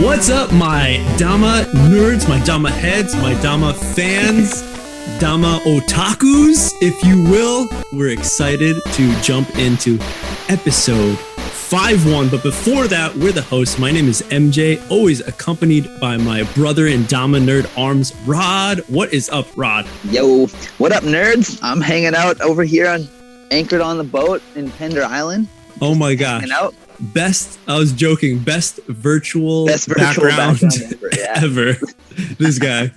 What's up, my Dama nerds, my Dama heads, my Dama fans, Dama otakus, if you will. We're excited to jump into episode 51. But before that, we're the hosts. My name is MJ, always accompanied by my brother in Dama nerd arms, Rod. What is up, Rod? Yo, what up, nerds? I'm hanging out over here anchored on the boat in Pender Island. Oh my gosh. Hanging out. Best virtual background ever. This guy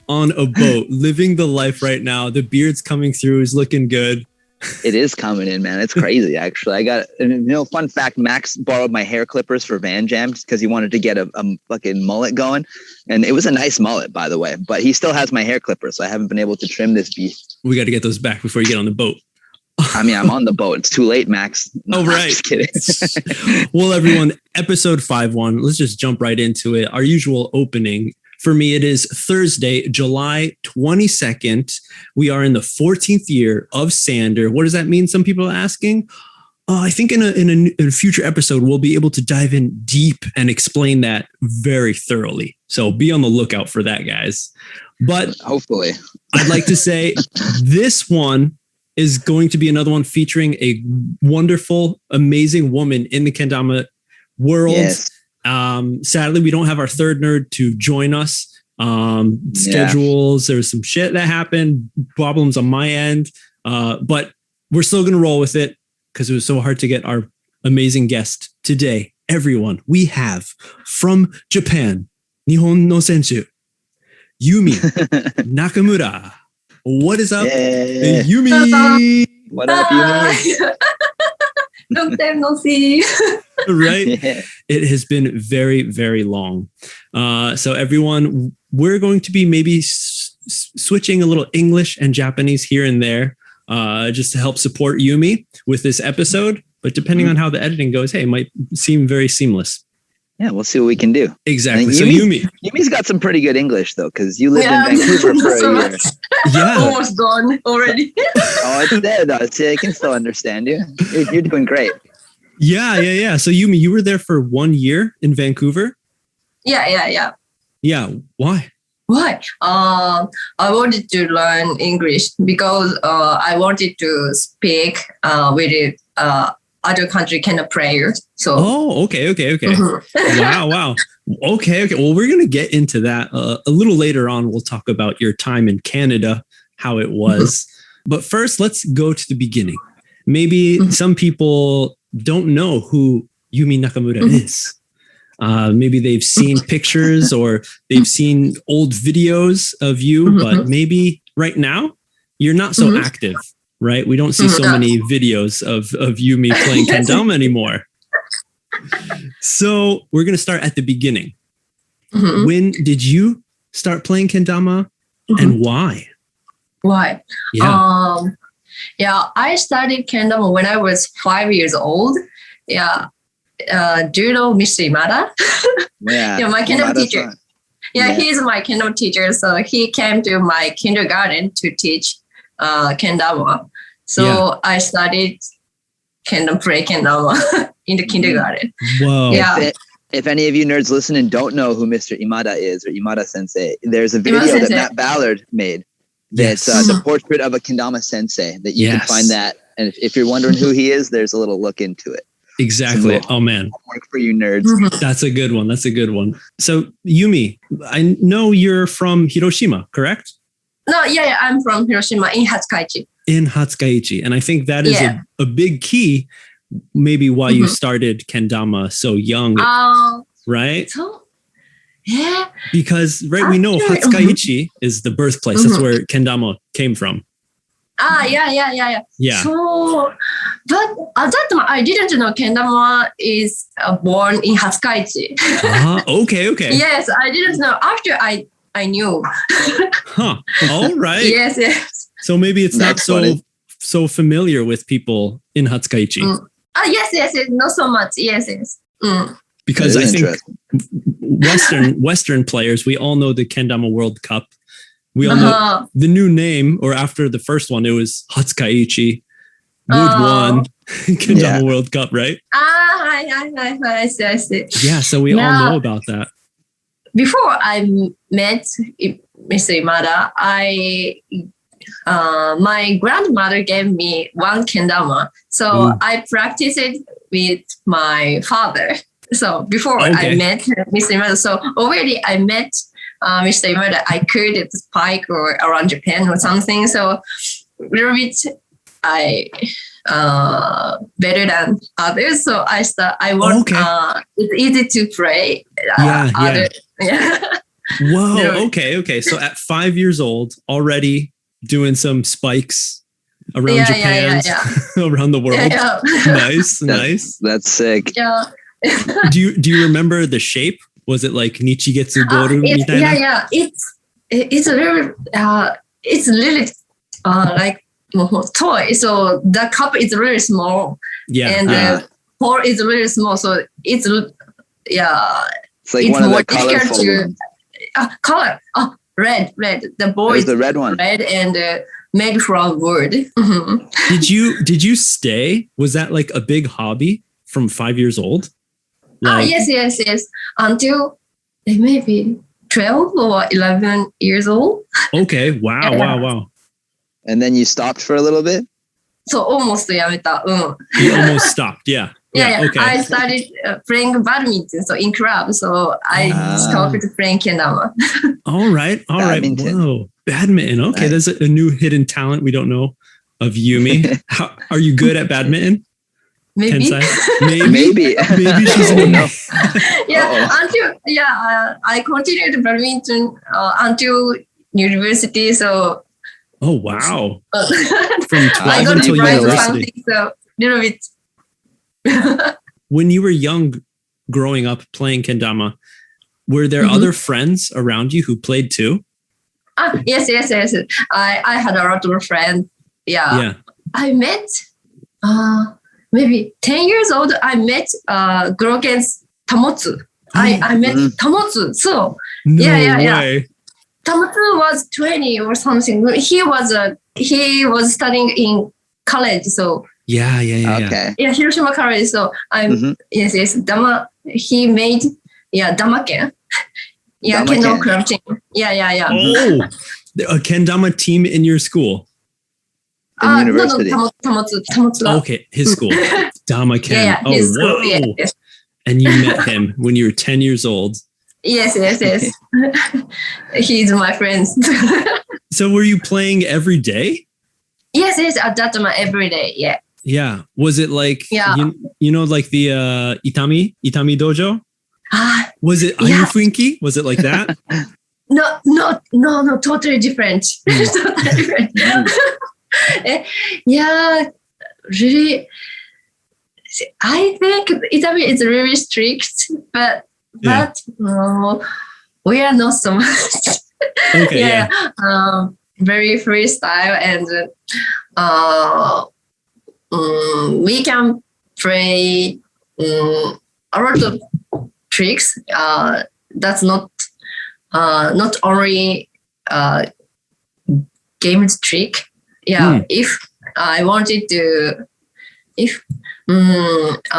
on a boat, living the life right now. The beard's coming through, is looking good. It is coming in, man. It's crazy, actually. Fun fact, Max borrowed my hair clippers for Van Jam because he wanted to get a fucking mullet going. And it was a nice mullet, by the way. But he still has my hair clippers, so I haven't been able to trim this beast. We got to get those back before you get on the boat. I mean, I'm on the boat. It's too late, Max. No, right. I'm just kidding. Well, everyone, episode 51. Let's just jump right into it. Our usual opening. For me, it is Thursday, July 22nd. We are in the 14th year of Sander. What does that mean? Some people are asking. I think in a future episode, we'll be able to dive in deep and explain that very thoroughly. So be on the lookout for that, guys. But hopefully, I'd like to say this one is going to be another one featuring a wonderful, amazing woman in the kendama world. Yes. Sadly, we don't have our third nerd to join us. Schedules, there was some shit that happened, problems on my end, but we're still going to roll with it because it was so hard to get our amazing guest today. Everyone, we have from Japan, Nihon no Senju, Yumi Nakamura. What is up, Yumi? What up, Yumi? Long time no see. Right? Yeah. It has been very, very long. So everyone, we're going to be maybe switching a little English and Japanese here and there just to help support Yumi with this episode. But depending on how the editing goes, hey, it might seem very seamless. Yeah, we'll see what we can do. Exactly. So Yumi's got some pretty good English, though, because you lived in Vancouver for a year. Yeah. Almost gone already. Oh, it's there, though. See, I can still understand you. You're doing great. Yeah. So, Yumi, you were there for 1 year in Vancouver? Yeah. Yeah. Why? I wanted to learn English because I wanted to speak with other country kind of players. So. Oh, okay. Mm-hmm. Wow. Okay. Well, we're going to get into that a little later on. We'll talk about your time in Canada, how it was. Mm-hmm. But first, let's go to the beginning. Maybe some people don't know who Yumi Nakamura is. Maybe they've seen pictures or they've seen old videos of you, but maybe right now you're not so active. Right? We don't see so many videos of Yumi playing kendama anymore. So we're going to start at the beginning. When did you start playing kendama and why? Why? I started kendama when I was 5 years old. Yeah. Do you know Mr. Imada? Yeah. My kendama teacher. Yeah, he's my kendama teacher. So he came to my kindergarten to teach kendama. So I started play kendama in the kindergarten. Whoa. Yeah. If any of you nerds listening don't know who Mr. Imada is, or Imada Sensei, there's a video that Matt Ballard made that's the portrait of a kendama sensei that you can find that. And if you're wondering who he is, there's a little look into it. Exactly. Oh, man. Homework for you nerds. That's a good one. So, Yumi, I know you're from Hiroshima, correct? No, I'm from Hiroshima in Hatsukaichi. And I think that is a big key, maybe why you started kendama so young, right? So, yeah. Because, we know Hatsukaichi is the birthplace. That's where kendama came from. Yeah. So, but at that time, I didn't know kendama is born in Hatsukaichi. Okay. Yes, I didn't know. After I knew. All right. Yes. So maybe it's not so familiar with people in Hatsukaichi. Yes. Not so much. Yes. Because I think Western players, we all know the Kendama World Cup. We all know the new name, or after the first one, it was Hatsukaichi. Wood won Kendama World Cup, right? I see. Yeah, so we all know about that. before I met Mr. Imada, my grandmother gave me one kendama, so I practiced it with my father. So before I met Mr. Imada, so already I met Mr. Imada, I could spike or around Japan or something. So a little bit better than others. So I want it's easy to play. Whoa. Okay. So at 5 years old, already doing some spikes around Japan, around the world. Nice. That's sick. Yeah. Do you remember the shape? Was it like Nichigetsu Goru? It's a very like toy. So the cup is really small. And the hole is really small. So it's like one of the colorful ones. Color. Red. The ball is the red one. Red and made from wood. Did you stay? Was that like a big hobby from 5 years old? Yes. Until maybe 12 or 11 years old. Okay. Wow. And then you stopped for a little bit? So almost やめた. You almost stopped. Yeah. Okay. I started playing badminton, so in club. So I stopped playing kendama. All right. Whoa. Badminton. Okay. Nice. There's a new hidden talent we don't know of Yumi. Are you good at badminton? Maybe. Maybe she's in no. I continued badminton until university. So. Oh wow! From 12 until university. So little bit. When you were young, growing up playing kendama, were there other friends around you who played too? Yes. I had a lot of friends. Yeah. I met maybe 10 years old. I met girl against Tamotsu. I met Tamotsu. So way. Tamotsu was 20 or something. He was studying in college. So Okay. Yeah, Hiroshima College. So I'm yes. Dama. He made Dama Ken. Kendo club team. Yeah. Oh, a kendama team in your school. University. No, Tamotsu. Okay, his school. Dama Ken. Yeah, his school. Yes. And you met him when you were 10 years old. Yes. He's my friend. So were you playing every day? Yes, at that time every day. Yeah. Yeah. Was it like you know like the Itami dojo? Was it Ayufunki? Was it like that? No, totally different. Totally different. Really. I think Itami is really strict, but we are not so much. Okay. Very freestyle, and we can play a lot of tricks. That's not only game trick. If I wanted to,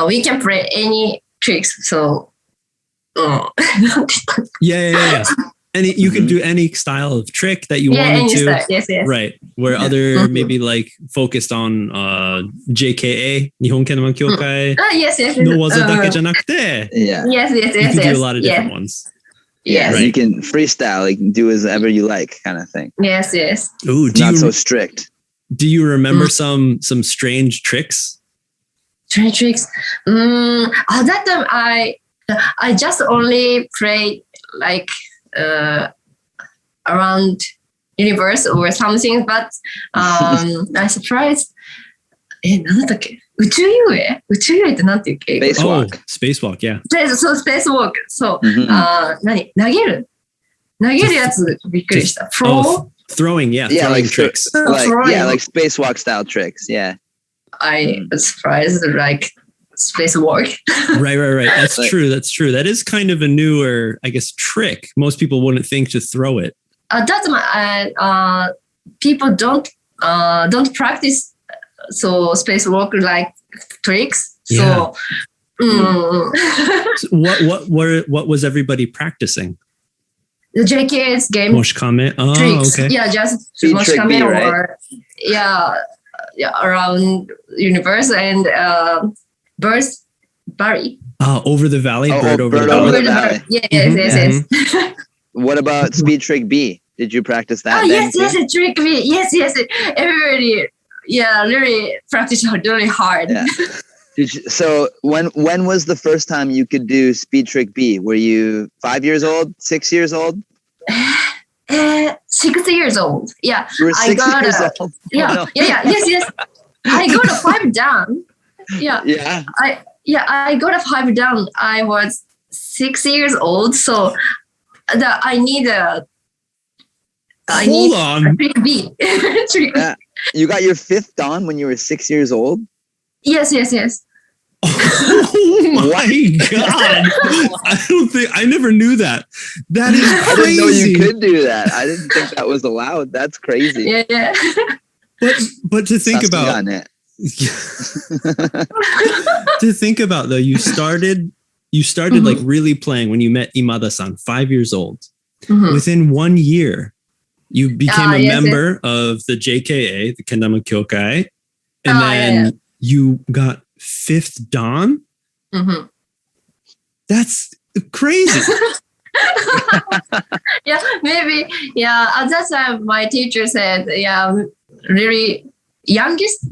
we can play any tricks. So yeah. And you can do any style of trick that you wanted to. Yes. Right. Where other maybe like focused on JKA, Nihon Kendama Kyokai. Yes. No waza dake janakute. Yeah. Yes. You can do a lot of different ones. Yeah, right. You can freestyle, like do as ever you like, kind of thing. Yes. Ooh, not so strict. Do you remember some strange tricks? Strange tricks. At that time, I just only played like around universe or something, but I surprised. 何だっけ? 宇宙遊泳ってなんていうっけ? Spacewalk, yeah. そう、spacewalk. そう。投げるやつびっくりした。Throwing, throwing like tricks. Like spacewalk style tricks, yeah. I was surprised, like spacewalk. Right. That's true. That is kind of a newer, I guess, trick. Most people wouldn't think to throw it. That's people don't practice so spacewalk like tricks. So, So what was everybody practicing? the JK's game. Moshikame. Oh, tricks. okay. Yeah, just Speed trick Moshikame B, right? or around universe and birds Barry. Over the valley, bird over the Bird valley. over the valley. Yes. What about speed trick B? Did you practice that? Yes, trick me. Yes. Everybody, really practice really hard. Yeah. So when was the first time you could do speed trick B? Were you 5 years old, 6 years old? 6 years old. Yeah. You were 6 years old. Yeah. Yes. I got a 5 down. Yeah. Yeah. I got a 5 down. I was 6 years old, so I need Hold on. Trick B. Yeah. You got your 5th dan when you were 6 years old? Yes. Oh my god! I never knew that. That is crazy. I didn't know you could do that. I didn't think that was allowed. That's crazy. Yeah. But to think about to think about though, you started like really playing when you met Imada-san, 5 years old. Within 1 year, you became a member of the JKA, the Kendama Kyokai, and then you got 5th dan. That's crazy. Maybe. At that time, my teacher said, really youngest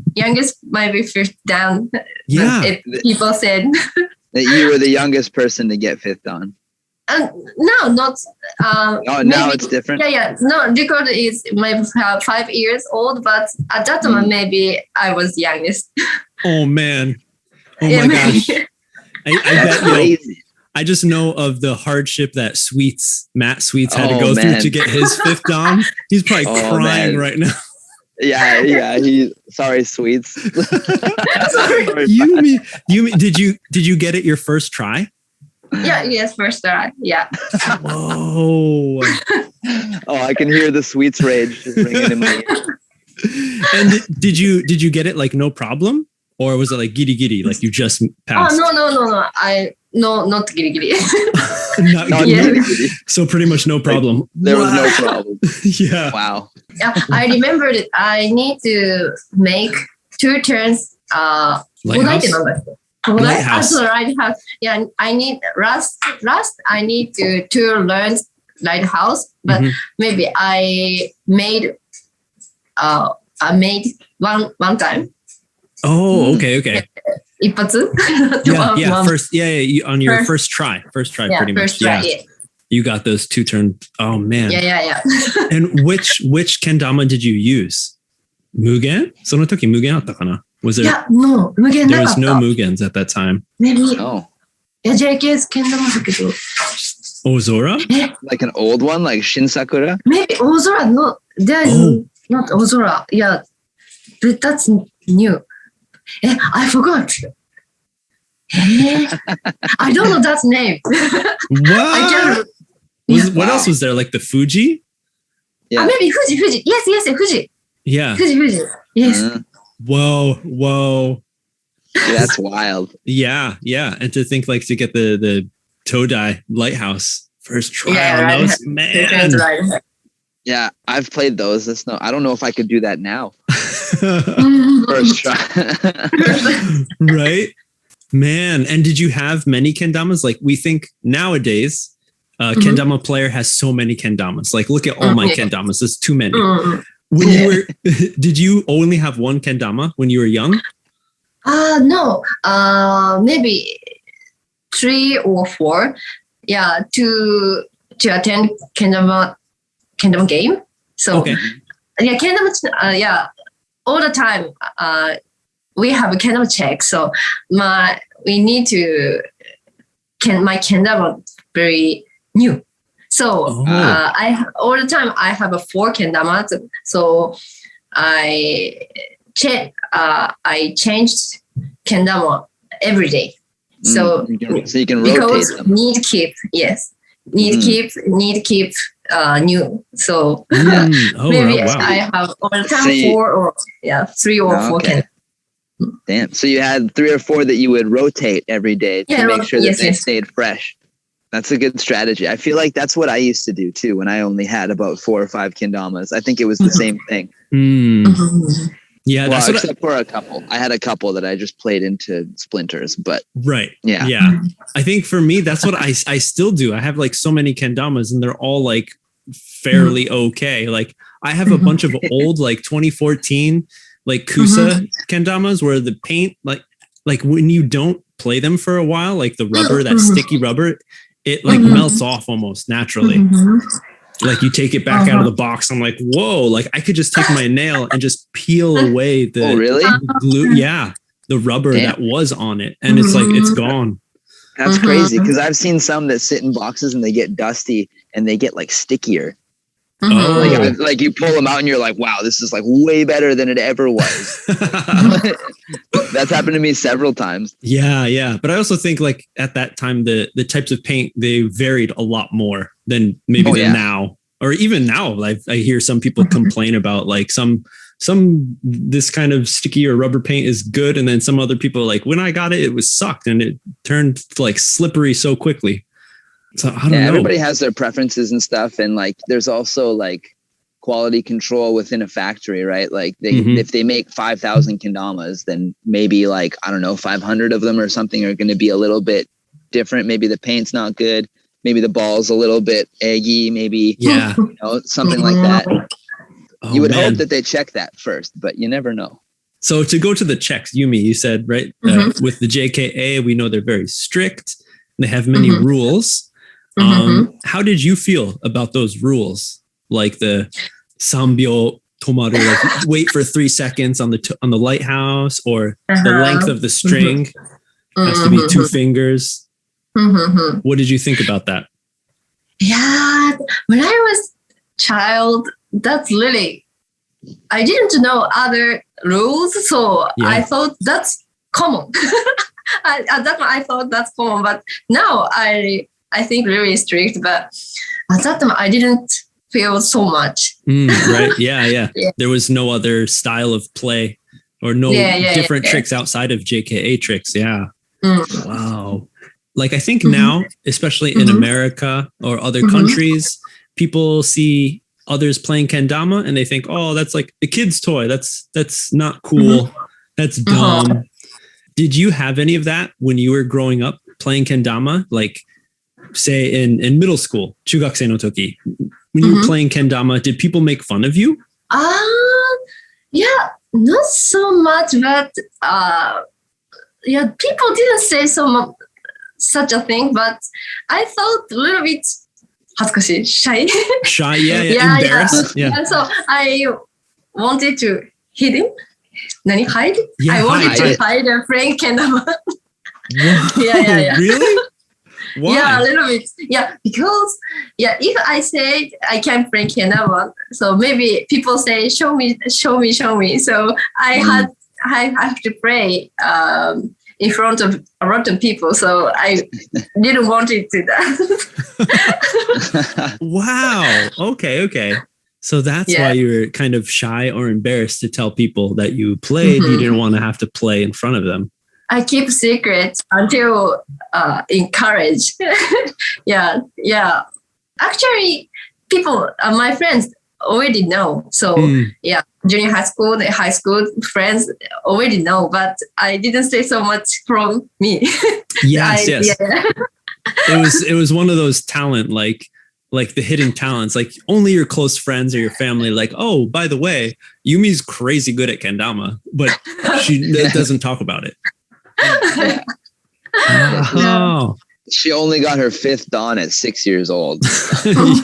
might be 5th dan. If people said that you were the youngest person to get 5th dan. No, not. Now it's different. No, record is maybe 5 years old, but at that time maybe I was youngest. Oh man! Oh my gosh! I bet crazy. I just know of the hardship that Matt Sweets had to go through to get his 5th dan. He's probably crying right now. Yeah. Sorry, Sweets. Yumi, did you get it your first try? Yes, first try. Yeah. Whoa. I can hear the Sweets rage just ringing in my ear. And did you get it like no problem, or was it like giddy like you just passed? No. Not giddy. Not giddy. So pretty much no problem. There was no problem. Yeah. Wow. Yeah, I remember that I need to make 2 turns. Lighthouse. Lighthouse. Yeah, I need rust. I need to learn lighthouse, but maybe I made one time. Oh, okay. 一発? First, on your first try, pretty much. Try, You got those 2 turns. Oh man. Yeah. And which kendama did you use? Mugen? その時 Mugen あったかな? Was there? Yeah, no, Mugen. There was no Mugens at that time. Maybe. No. JK's kendama だけど. Ozora? Like an old one, like Shin Sakura? Maybe Ozora. No, there is not Ozora. Yeah, but that's new. I forgot. I don't know that name. What? What else was there? Like the Fuji? Yeah. Maybe Fuji. Yes, Fuji. Yeah. Fuji. Yes. Whoa. That's wild. Yeah. And to think like to get the Todai Lighthouse first try on those, man. Yeah, I've played those. I don't know if I could do that now. First try. Right? Man. And did you have many kendamas? Like we think nowadays, kendama player has so many kendamas. Like look at all my kendamas. There's too many. When you were, did you only have one kendama when you were young? No. Maybe 3 or 4. Yeah, to attend kendama game. So kendama. All the time. We have a kendama check. So we need to my kendama very new. So all the time I have a 4 kendama. So I changed kendama every day. So you can rotate them. Need to keep new. So maybe I have all the time 4 or 3 or 4 kendama. Damn. So you had 3 or 4 that you would rotate every day to make sure that they stayed fresh. That's a good strategy. I feel like that's what I used to do too when I only had about 4 or 5 kendamas. I think it was the same thing. Yeah, well, except for a couple. I had a couple that I just played into splinters, but right. Yeah. Yeah. I think for me, that's what I still do. I have like so many kendamas and they're all like fairly okay. Like I have a bunch of old like 2014 like Kusa kendamas where the paint like when you don't play them for a while, like the rubber, that sticky rubber, it like melts off almost naturally. Like you take it back out of the box. I'm like, whoa, like I could just take my nail and just peel away the glue. Yeah. The rubber that was on it. And it's like, it's gone. That's crazy. Cause I've seen some that sit in boxes and they get dusty and they get like stickier. Like you pull them out and you're like, wow, this is like way better than it ever was. That's happened to me several times. Yeah. But I also think like at that time, the types of paint, they varied a lot more than maybe now, or even now. I hear some people complain about like some this kind of sticky or rubber paint is good. And then some other people are like, when I got it, it was sucked and it turned like slippery so quickly. So I don't know. Everybody has their preferences and stuff. And like, there's also like quality control within a factory, right? Like if they make 5,000 kendamas, then maybe like, I don't know, 500 of them or something are going to be a little bit different. Maybe the paint's not good. Maybe the ball's a little bit eggy. Maybe, something like that. You would hope that they check that first, but you never know. So to go to the checks, Yumi, you said, right? With the JKA, we know they're very strict. They have many rules. How did you feel about those rules? Like the sambyo tomaru, like wait for 3 seconds on the lighthouse, or the length of the string has to be 2 fingers. What did you think about that? Yeah, when I was child, that's really, I didn't know other rules, so I thought that's common. At that time, I thought that's common, but now I think really strict, but at that time I didn't feel so much. Right. Yeah. There was no other style of play or no different tricks outside of JKA tricks. Yeah. Wow. Like I think now, especially in America or other countries, people see others playing kendama and they think, oh, that's like a kid's toy. That's not cool. That's dumb. Did you have any of that when you were growing up playing kendama? Like, say in middle school, chugakusei no toki, when you were playing kendama, did people make fun of you? Yeah, not so much, but people didn't say such a thing, but I felt a little bit hazukashi, shy. Shy, embarrassed. Yeah. And so I wanted to hide him. Hide? Yeah, I wanted to hide a playing kendama. Yeah. Really? Why? Yeah, a little bit. Yeah, because if I say I can't play kendama, so maybe people say show me. So I have to play in front of a lot of people. So I didn't want it to that. Wow. Okay. So that's why you were kind of shy or embarrassed to tell people that you played. You didn't want to have to play in front of them. I keep secrets until in college. Yeah. Actually, people, my friends already know. So junior high school, the high school friends already know, but I didn't say so much from me. Yes. Yeah. It was one of those talent, like the hidden talents, like only your close friends or your family, like, oh, by the way, Yumi's crazy good at kendama, but she doesn't talk about it. Oh. She only got her 5th dan at 6 years old. That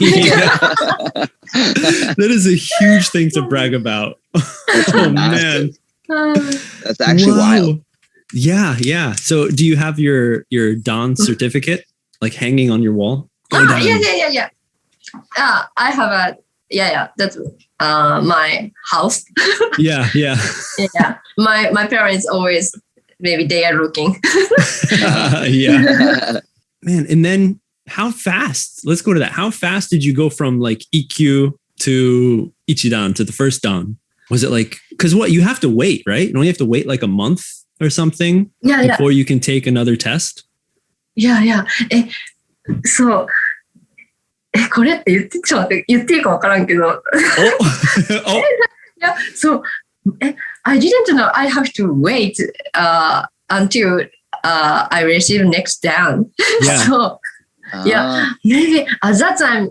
is a huge thing to brag about. Oh man, that's actually wild. Yeah. So do you have your dan certificate like hanging on your wall? Yeah. I have a that's my house. Yeah. My parents always, maybe they are looking. Yeah. Man, and then how fast? Let's go to that. How fast did you go from like EQ to Ichidan to the first dan? Was it like, because you have to wait, right? Don't you have to wait like a month or something before you can take another test? Yeah. そうこれってちょっと待って言っていいか分からんけどYeah, so I didn't know I have to wait until I receive next down. So yeah, maybe at that time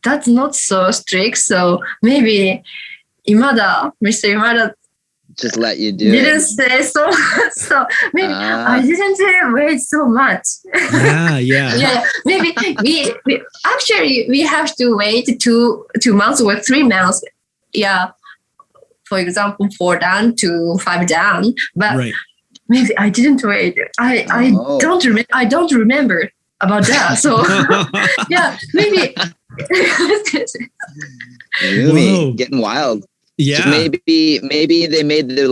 that's not so strict. So maybe Mr. Imada just let you do didn't say so much. So maybe I didn't wait so much. Yeah. Maybe we actually we have to wait 2 months or 3 months. Yeah. For example, 4 down to 5 down. But maybe I didn't wait. I don't remember about that. So yeah, maybe Yumi, getting wild. Yeah. So maybe they made the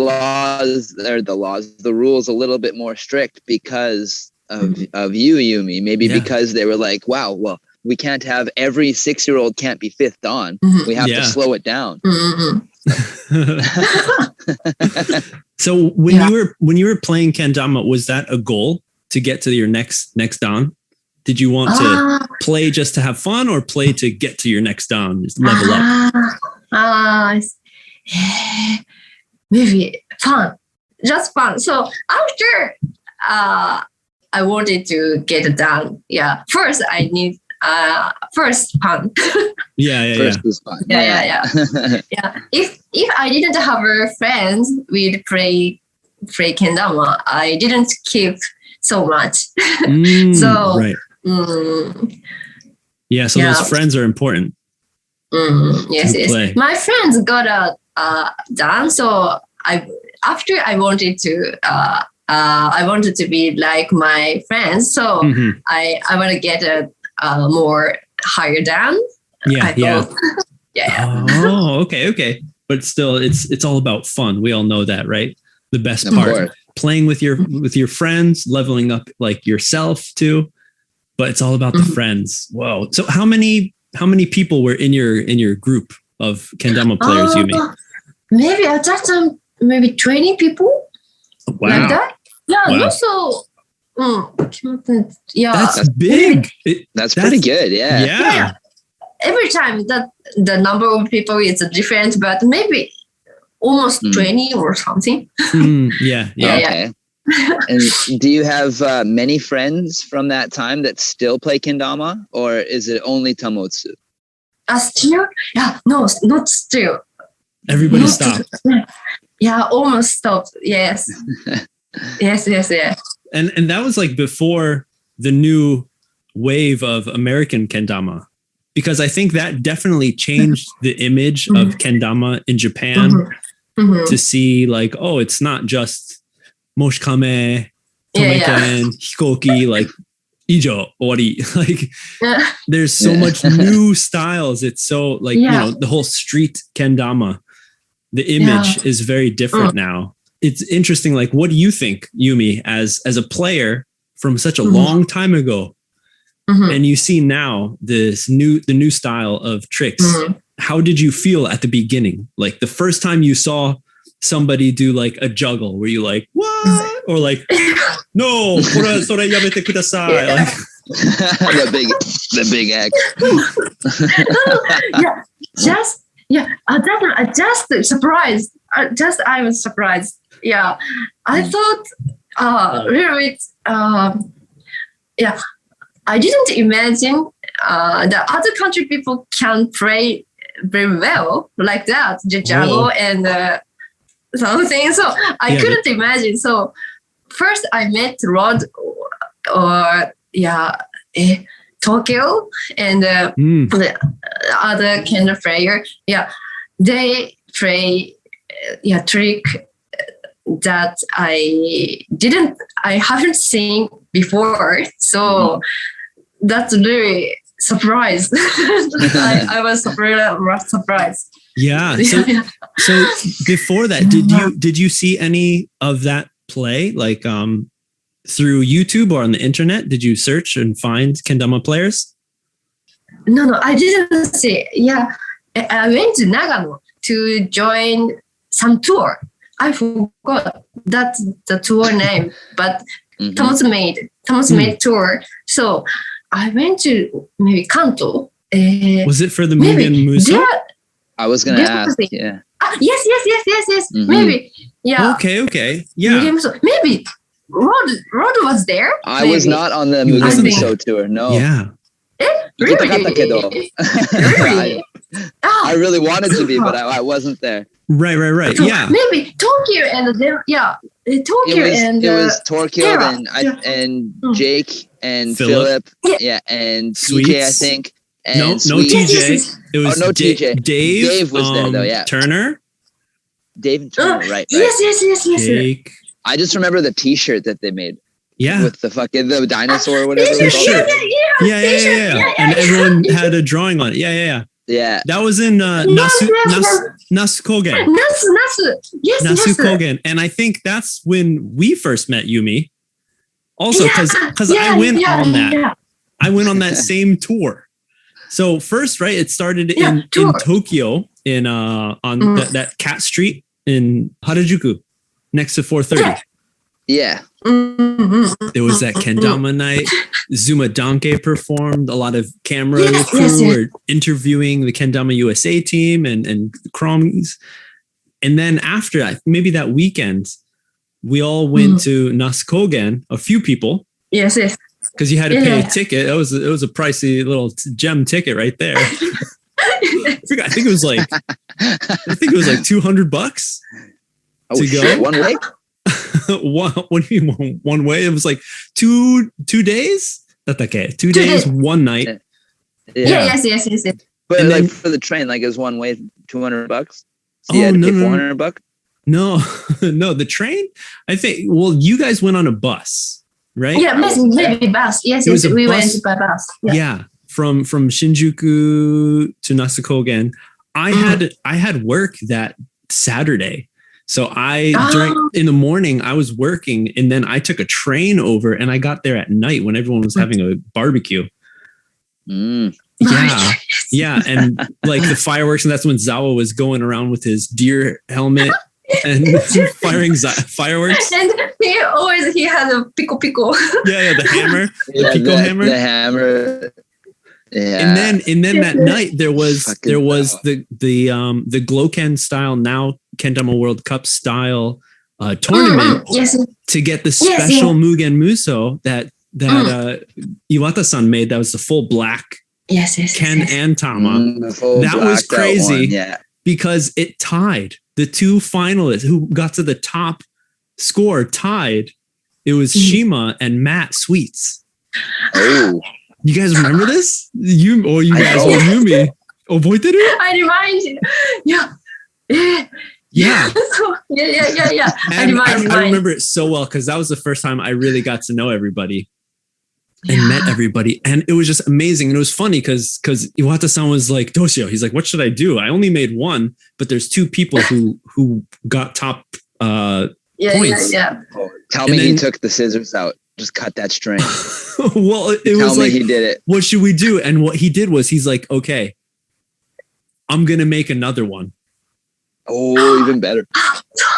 rules a little bit more strict because of you, Yumi. Maybe because they were like, wow, well, we can't have every 6-year-old can't be 5th on. We have to slow it down. So when you were playing kendama, was that a goal to get to your next dan? Did you want to play just to have fun or play to get to your next dan, just level up? Maybe fun, just fun. So after I wanted to get it done. Yeah, first I need first fun. First is fun. Yeah. If I didn't have friends with play kendama, I didn't keep so much. So those friends are important. Yes. My friends got done, so after I wanted to be like my friends, so I want to get a more higher down. Oh, okay. But still, it's all about fun. We all know that, right? The best part, playing with your friends, leveling up like yourself too. But it's all about the friends. Whoa! So how many people were in your group of kendama players, Yumi? Maybe at that time, maybe 20 people. Wow. Like that. Yeah. Wow. Also, that's big. That's pretty good. Yeah. Every time that the number of people is different, but maybe almost 20 or something. Yeah. Okay. And do you have many friends from that time that still play kendama, or is it only Tamotsu? Still? Yeah, no, not still. Everybody stopped. Yeah, almost stopped. Yes. Yes. And that was like before the new wave of American kendama, because I think that definitely changed the image of kendama in Japan to see like, oh, it's not just Moshikame, Tomeken, Hikoki, like Ijo, Ori. Like there's so much new styles. It's so like, the whole street kendama, the image is very different now. It's interesting. Like, what do you think, Yumi, as a player from such a long time ago, and you see now the new style of tricks? How did you feel at the beginning? Like the first time you saw somebody do like a juggle, were you like, what? Or like, no, sore yamete kudasai. Like the big X. I just surprised. I was surprised. Yeah, I thought really. I didn't imagine the other country people can play very well like that, the juggle and something. So I couldn't imagine. So first I met Rod or Tokyo and the other kind of player. Yeah, they play trick that I haven't seen before. So that's really surprised. I was really surprised. Yeah. So before that, did you see any of that play like through YouTube or on the internet? Did you search and find kendama players? No, I didn't see. Yeah, I went to Nagano to join some tour. I forgot that's the tour name, but Thomas made tour. So I went to maybe Kanto. Was it for the Mugen Musou? I was gonna ask. Yeah. Yes. Mm-hmm. Maybe. Yeah. Okay. Yeah. Maybe Rod was there. I was not on the Mugen Musou tour. No. Yeah. Really? I really wanted to be, but I wasn't there. Right. So yeah. Maybe Tokyo and then it was Tokyo and Jake and Philip. Yeah, and TJ, I think. And no TJ. Yes. It was no TJ. Dave was there though. Yeah. Turner. Dave and Turner. Right. Yes. Jake. I just remember the T-shirt that they made. Yeah. With the dinosaur or whatever. Yeah. And everyone had a drawing on it. Yeah. Yeah. That was in Nasukogen. Yes. Nasukogen. And I think that's when we first met Yumi. Also, because I went on that. Yeah. I went on that same tour. So first, right, it started in Tokyo on that Cat Street in Harajuku next to 430. Yeah. There was that kendama night. Zuma Donkey performed. A lot of camera crew were interviewing the Kendama USA team and Kroms. And then after that, maybe that weekend, we all went to Nasukogen, a few people. Yes. Because you had to pay a ticket. It was a pricey little gem ticket right there. I think it was like $200 to go. One way? What do you mean one way? It was like two days. That's okay. 2 days, one night. Yeah. Yes. But like for the train, like it was one way, $200. So you had to pay $400. No, the train. I think. Well, you guys went on a bus, right? Yeah, maybe bus. Yes, we went by bus. Yeah, from Shinjuku to Nasukogen. I had work that Saturday. So in the morning I was working, and then I took a train over, and I got there at night when everyone was having a barbecue. Yeah, and like the fireworks, and that's when Zawa was going around with his deer helmet and firing fireworks. And he had a pico. Yeah, the hammer, the pico hammer. The hammer. Yeah. And then that night there was the Gloken style, now Kendama World Cup style tournament to get the special Mugen Musou that Iwata-san made. That was the full black Ken and Tama. That was crazy because it tied the two finalists who got to the top score tied. It was Shima and Matt Sweets. Oh. You guys remember this? You guys or Yumi? Oboiteru? I remind you. Yeah. Yeah. I remember it so well because that was the first time I really got to know everybody and met everybody. And it was just amazing. And it was funny because Iwata-san was like, Doshio, he's like, what should I do? I only made one, but there's two people who got top points. Yeah. Oh, tell me he took the scissors out. Just cut that string. Well, it was like, he did it. What should we do? And what he did was he's like, okay, I'm going to make another one. Oh, even better.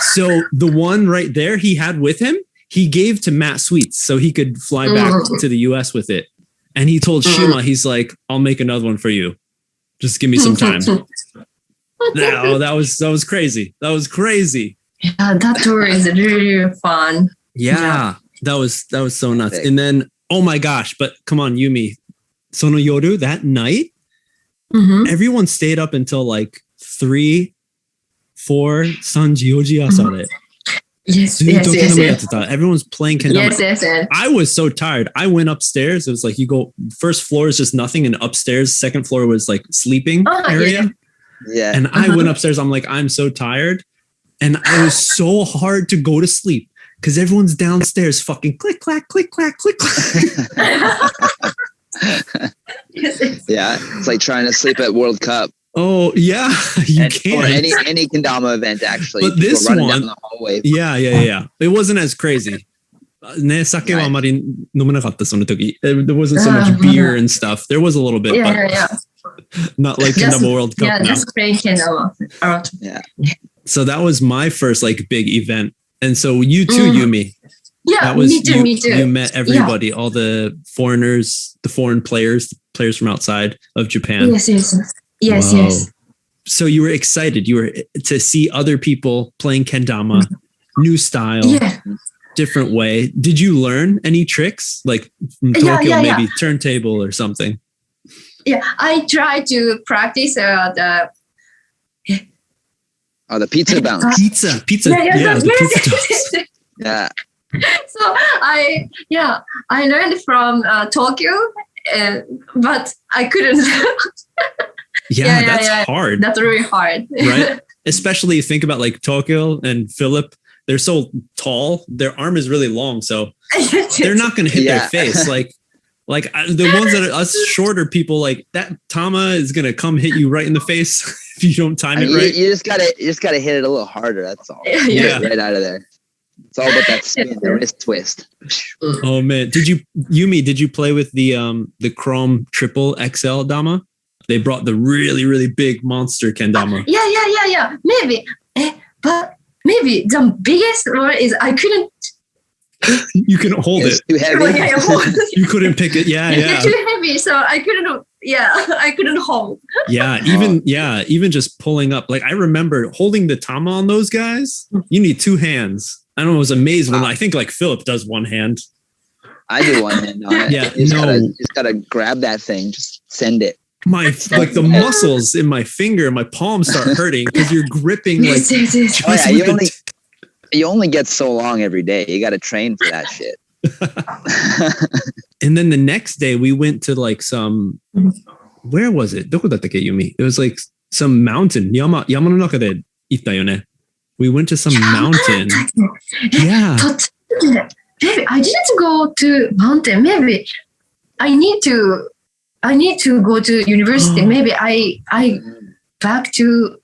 So the one right there he had with him, he gave to Matt Sweets so he could fly back to the US with it. And he told Shima, he's like, I'll make another one for you. Just give me some time. That was crazy. That was crazy. Yeah, that tour is really fun. Yeah. That was so nuts. And then, oh my gosh, but come on, Yumi. Sono yoru, that night, everyone stayed up until like 3, 4, 3時4時朝で. Yes. Everyone's playing kendama. Yes. I was so tired. I went upstairs. It was like you go, first floor is just nothing, and upstairs, second floor was like sleeping area. Yeah. And I went upstairs. I'm like, I'm so tired. And it was so hard to go to sleep. Because everyone's downstairs fucking click, clack, click, clack, click, clack. Yeah, it's like trying to sleep at World Cup. Oh, yeah, you can't. Or any kendama event, actually. But this one, down the hallway. Yeah. It wasn't as crazy. Sake wa amari nomenakatta sono toki. There wasn't so much beer and stuff. There was a little bit, but not like Kendama World Cup. Yeah, just playing kendama. Yeah. So that was my first like big event. And so you too, Yumi. That was me too. You met everybody, all the foreigners, the foreign players from outside of Japan. Yes. So you were excited. You were to see other people playing kendama, new style, different way. Did you learn any tricks like from Tokyo, maybe turntable or something? Yeah, I tried to practice the pizza bounce. Pizza. The pizza toss. Yeah. So I learned from Tokyo, but I couldn't. That's hard. That's really hard, right? Especially you think about like Tokyo and Philip. They're so tall. Their arm is really long, so they're not going to hit their face. Like the ones that are us shorter people, like that Tama is going to come hit you right in the face if you don't time it right. You just gotta hit it a little harder. That's all. Right out of there. It's all about that spin, the wrist twist. Oh man, Yumi? Did you play with the Krom Triple XL Dama? They brought the really, really big monster kendama. Yeah. Maybe, but maybe the biggest one is I couldn't. You couldn't hold it. Too heavy. You couldn't pick it. Yeah. It's too heavy, so I couldn't. I couldn't hold. Even just pulling up. Like I remember holding the tama on those guys. You need two hands. I don't know. I was amazed when I think like Philip does one hand. I do one hand on it. Yeah, you just gotta grab that thing. Just send it. The muscles in my finger, my palms start hurting because you're gripping like. You only get so long every day. You got to train for that shit. And then the next day we went to like some. Where was it? どこだったっけ, Yumi? It was like some mountain. 山の中で行ったよね. We went to some mountain. Yeah. Maybe I didn't go to mountain. Maybe I need to go to university. Maybe I back to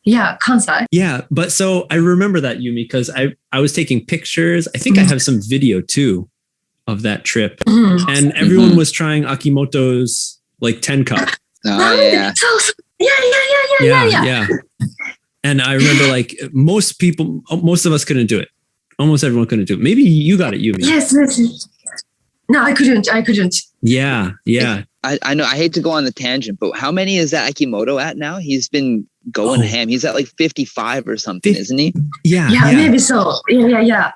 Kansai. Yeah, but so I remember that, Yumi, because I was taking pictures. I think I have some video too of that trip, and everyone was trying Akimoto's like 10 cup. Oh yeah. Yeah. And I remember like most of us couldn't do it. Almost everyone couldn't do it. Maybe you got it, Yumi. Yes. No, I couldn't. Yeah. I know. I hate to go on the tangent, but how many is that Akimoto at now? He's been going ham. He's at like 55 or something, isn't he? Yeah, maybe so. Yeah.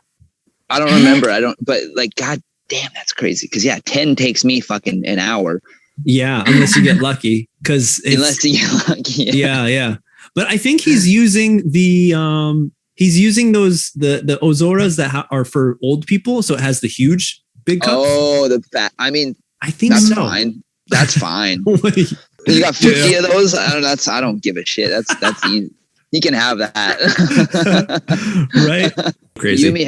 I don't remember. But like, god damn, that's crazy. Because 10 takes me fucking an hour. Yeah, unless you get lucky. Unless you get lucky. Yeah. But I think he's using those the Ozoras that are for old people, so it has the huge big cups. Oh, the fat. I mean, I think that's so. Fine. That's fine. You got 50 of those. I don't give a shit. That's easy. You can have that. Right? Crazy. Yumi,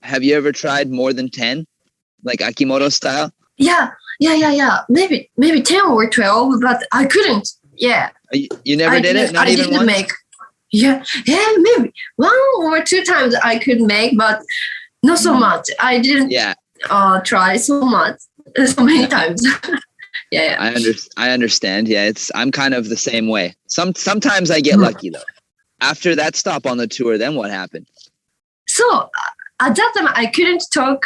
have you ever tried more than 10, like Akimoto style? Yeah. Maybe 10 or 12, but I couldn't. Yeah. You never did it? Not even once? Make. Yeah, maybe 1 or 2 times I could make, but not so much. I didn't try so many times. Yeah. I understand. Yeah, I'm kind of the same way. Sometimes I get lucky though. After that stop on the tour, then what happened? So at that time I couldn't talk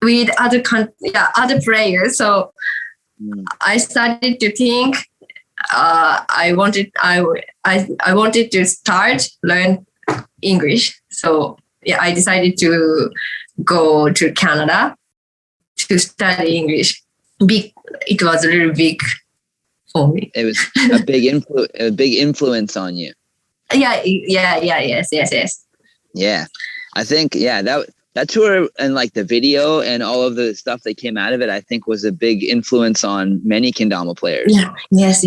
with other players. So I started to think I wanted to start learn English. So I decided to go to Canada to study English. It was a little big for me. It was a big influence on you. Yes. Yeah, I think that tour and like the video and all of the stuff that came out of it, I think was a big influence on many kendama players. Yeah. Yes.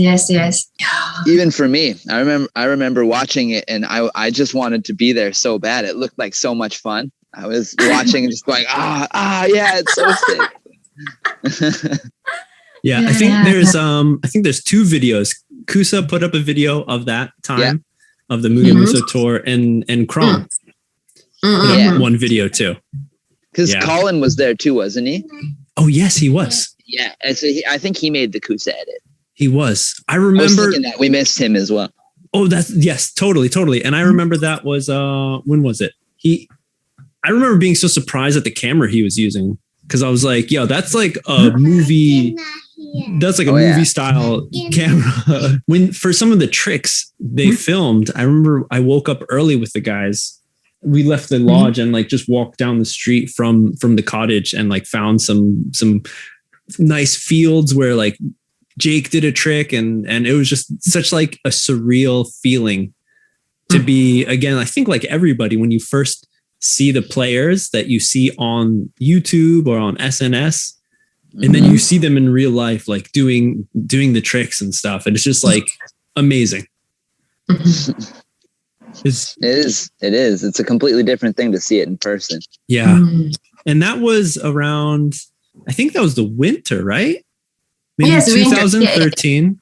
Even for me, I remember watching it, and I just wanted to be there so bad. It looked like so much fun. I was watching and just going, yeah, it's so sick. Yeah, I think there's 2 videos. Kusa put up a video of that time of the Mugen Musou tour, and Krom put up one video too. Because Colin was there too, wasn't he? Oh yes, he was. Yeah, and so I think he made the Kusa edit. He was. I remember. I was thinking that we missed him as well. Oh, yes, totally. And I remember that was when was it? I remember being so surprised at the camera he was using because I was like, yo, that's like a movie. That's like a movie style camera. When for some of the tricks they filmed, I remember I woke up early with the guys. We left the lodge and like just walked down the street from the cottage and like found some nice fields where like Jake did a trick and it was just such like a surreal feeling to be, again, I think like everybody, when you first see the players that you see on YouTube or on SNS, and then you see them in real life, like doing the tricks and stuff. And it's just like amazing. It is. It's a completely different thing to see it in person. Yeah. And that was around, I think that was the winter, right? Maybe 2013, winter.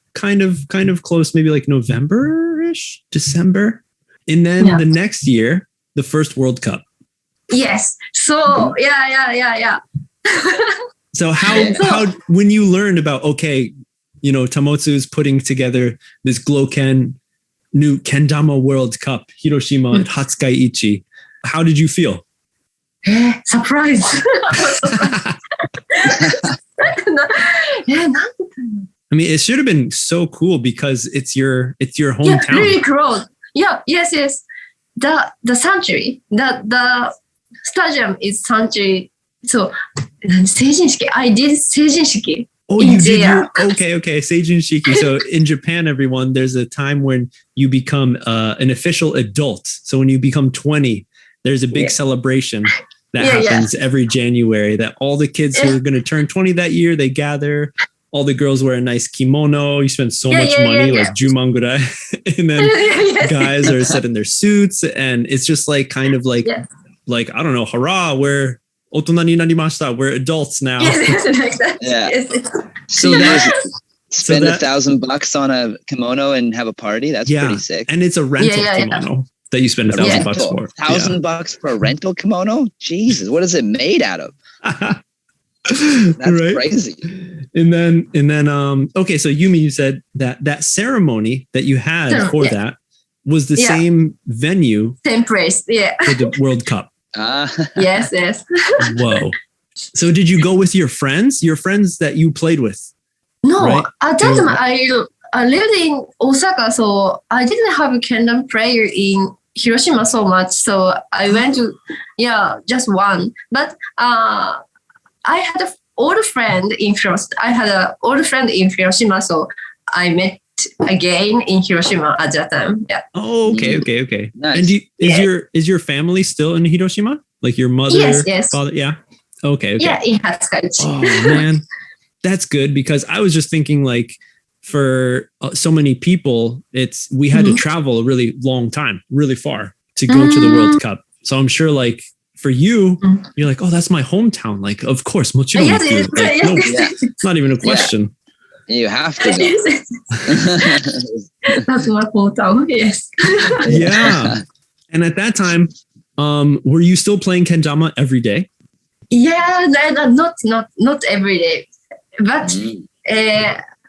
kind of close, maybe like November-ish, December. And then the next year, the first World Cup. Yes. So yeah. So how when you learned about, okay, you know, Tamotsu is putting together this Gloken new Kendama World Cup, Hiroshima at Hatsukaiichi, how did you feel? Surprise. I mean, it should have been so cool because it's your hometown. Yeah, really cool. Yeah, yes. The sanctuary, the stadium is sanctuary. So, I did seijinshiki. Oh, you did? Okay. Seijinshiki. So in Japan, everyone, there's a time when you become an official adult. So when you become 20, there's a big celebration that happens every January that all the kids who are going to turn 20 that year, they gather. All the girls wear a nice kimono. You spend so much money, like jumangurai. And then guys are set in their suits. And it's just like kind of like, like, I don't know, hurrah, we're otono ni narimashita. We're adults now. Like that. So spend $1,000 on a kimono and have a party. That's pretty sick. And it's a rental kimono that you spend $1,000 for. $1,000 for a rental kimono? Jesus, what is it made out of? That's crazy. And then okay, so Yumi, you said that ceremony that you had for that was the same venue, same place, for the World Cup. Yes. Whoa. So did you go with your friends that you played with? No, right? At that time I lived in Osaka, so I didn't have a kendama player in Hiroshima so much. So I went to just one. But I had an old friend in Hiroshima, so I met again in Hiroshima at that time. Yeah. Oh, okay. Nice. And is your family still in Hiroshima? Like your mother, father? Yeah. Okay. Yeah, in Hatsukaiichi. Oh man, that's good because I was just thinking like for so many people, we had to travel a really long time, really far to go to the World Cup. So I'm sure like for you, you're like, oh, that's my hometown. Like, of course, mochiron. It's not even a question. You have to go. That's my hometown. Yes. Yeah. And at that time, were you still playing kendama every day? Yeah, not every day, but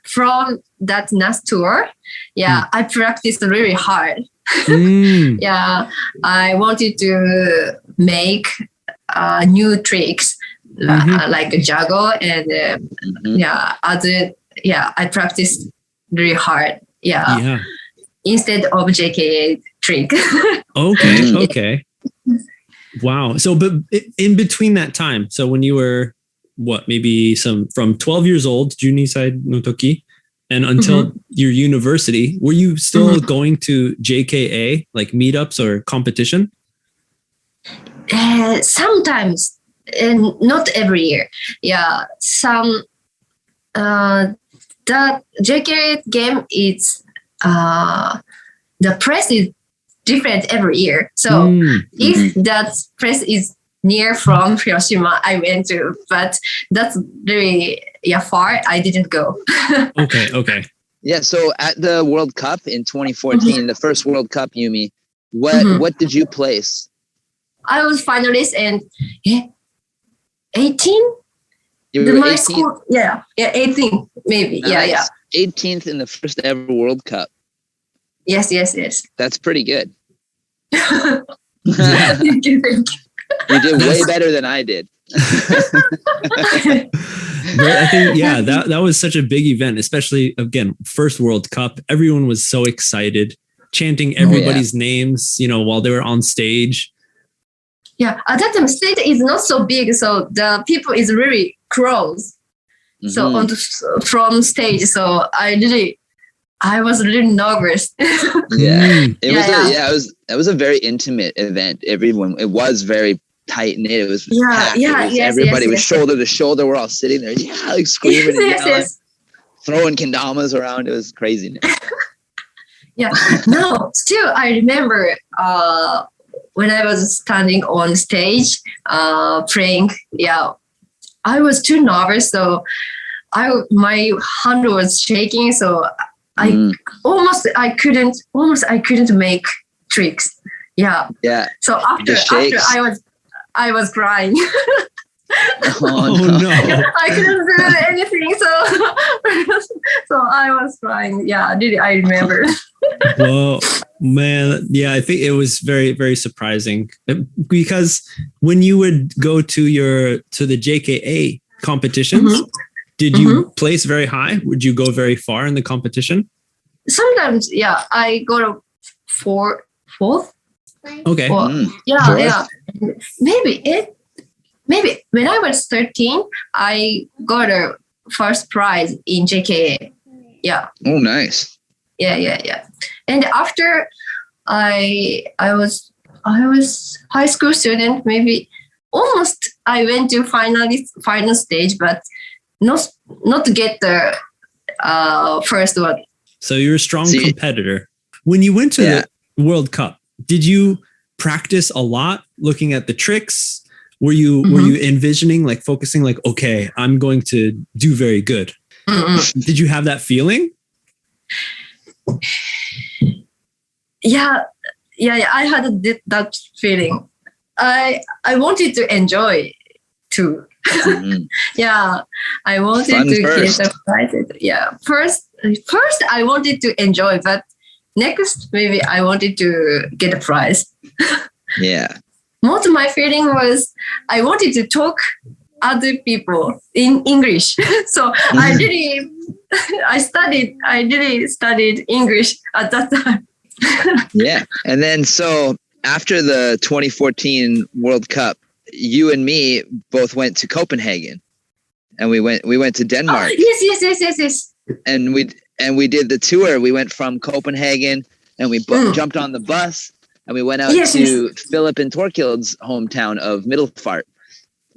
from that last tour, I practiced really hard. Yeah, I wanted to make new tricks like a juggle and I practiced really hard. Yeah. Instead of JKA trick. Okay. Wow. So, but in between that time, so when you were maybe from 12 years old, Junisai no Toki, and until your university, were you still going to JKA, like meetups or competition? Sometimes, and not every year. Yeah, some the JKA game is the press is different every year. So if that press is near from Hiroshima, I went to, but that's really far. I didn't go. Okay. Yeah. So at the World Cup in 2014, the first World Cup, Yumi, what did you place? I was finalist and 18. You were 18? School, 18 maybe. Nice. Yeah. 18th in the first ever World Cup. Yes. That's pretty good. Thank you. You did way better than I did. But I think, yeah, that was such a big event, especially, again, first World Cup. Everyone was so excited, chanting everybody's names, while they were on stage. Yeah, at that time, stage is not so big, so the people is really close. So from stage, so I was really nervous. It was a very intimate event. It was very tight knit. It was packed. Everybody was shoulder to shoulder. We're all sitting there, like screaming and yelling, throwing kendamas around. It was crazy. No, still I remember when I was standing on stage praying. Yeah, I was too nervous, so my hand was shaking. So I couldn't make tricks. Yeah. So after I was crying. Oh no! I couldn't do anything, so I was crying. Yeah, I remember. Well, man, yeah, I think it was very, very surprising because when you would go to the JKA competitions, did you place very high? Would you go very far in the competition? Sometimes, yeah, I go to fourth. Okay. Yeah. Maybe when I was 13, I got a first prize in JKA. Yeah. Oh, nice. Yeah. And after I was high school student, maybe almost I went to final stage, but not to get the first one. So you're a strong competitor. When you went to the World Cup, did you practice a lot looking at the tricks? Were you envisioning, like focusing, like, okay, I'm going to do very good? Did you have that feeling? Yeah. I had that feeling. I wanted to enjoy too. Yeah, I wanted to get the prize. Yeah, first I wanted to enjoy, but next maybe I wanted to get a prize. Yeah. Most of my feeling was I wanted to talk other people in English. So I studied English at that time. Yeah. And then so after the 2014 World Cup, you and me both went to Copenhagen, and we went to Denmark. Yes. And we did the tour. We went from Copenhagen, and we jumped on the bus, and we went out to Philip and Torkild's hometown of Middlefart.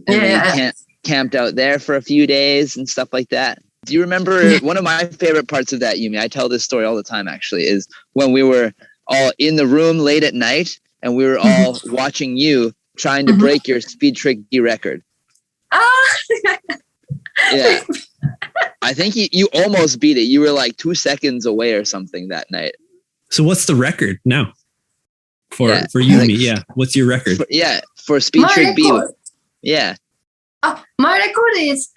And we camped out there for a few days and stuff like that. Do you remember one of my favorite parts of that, Yumi? I tell this story all the time, actually, is when we were all in the room late at night, and we were all watching you trying to break your speed tricky record. Yeah. I think you almost beat it. You were like 2 seconds away or something that night. So what's the record now for Yumi? What's your record? For speed trick B. Yeah. My record is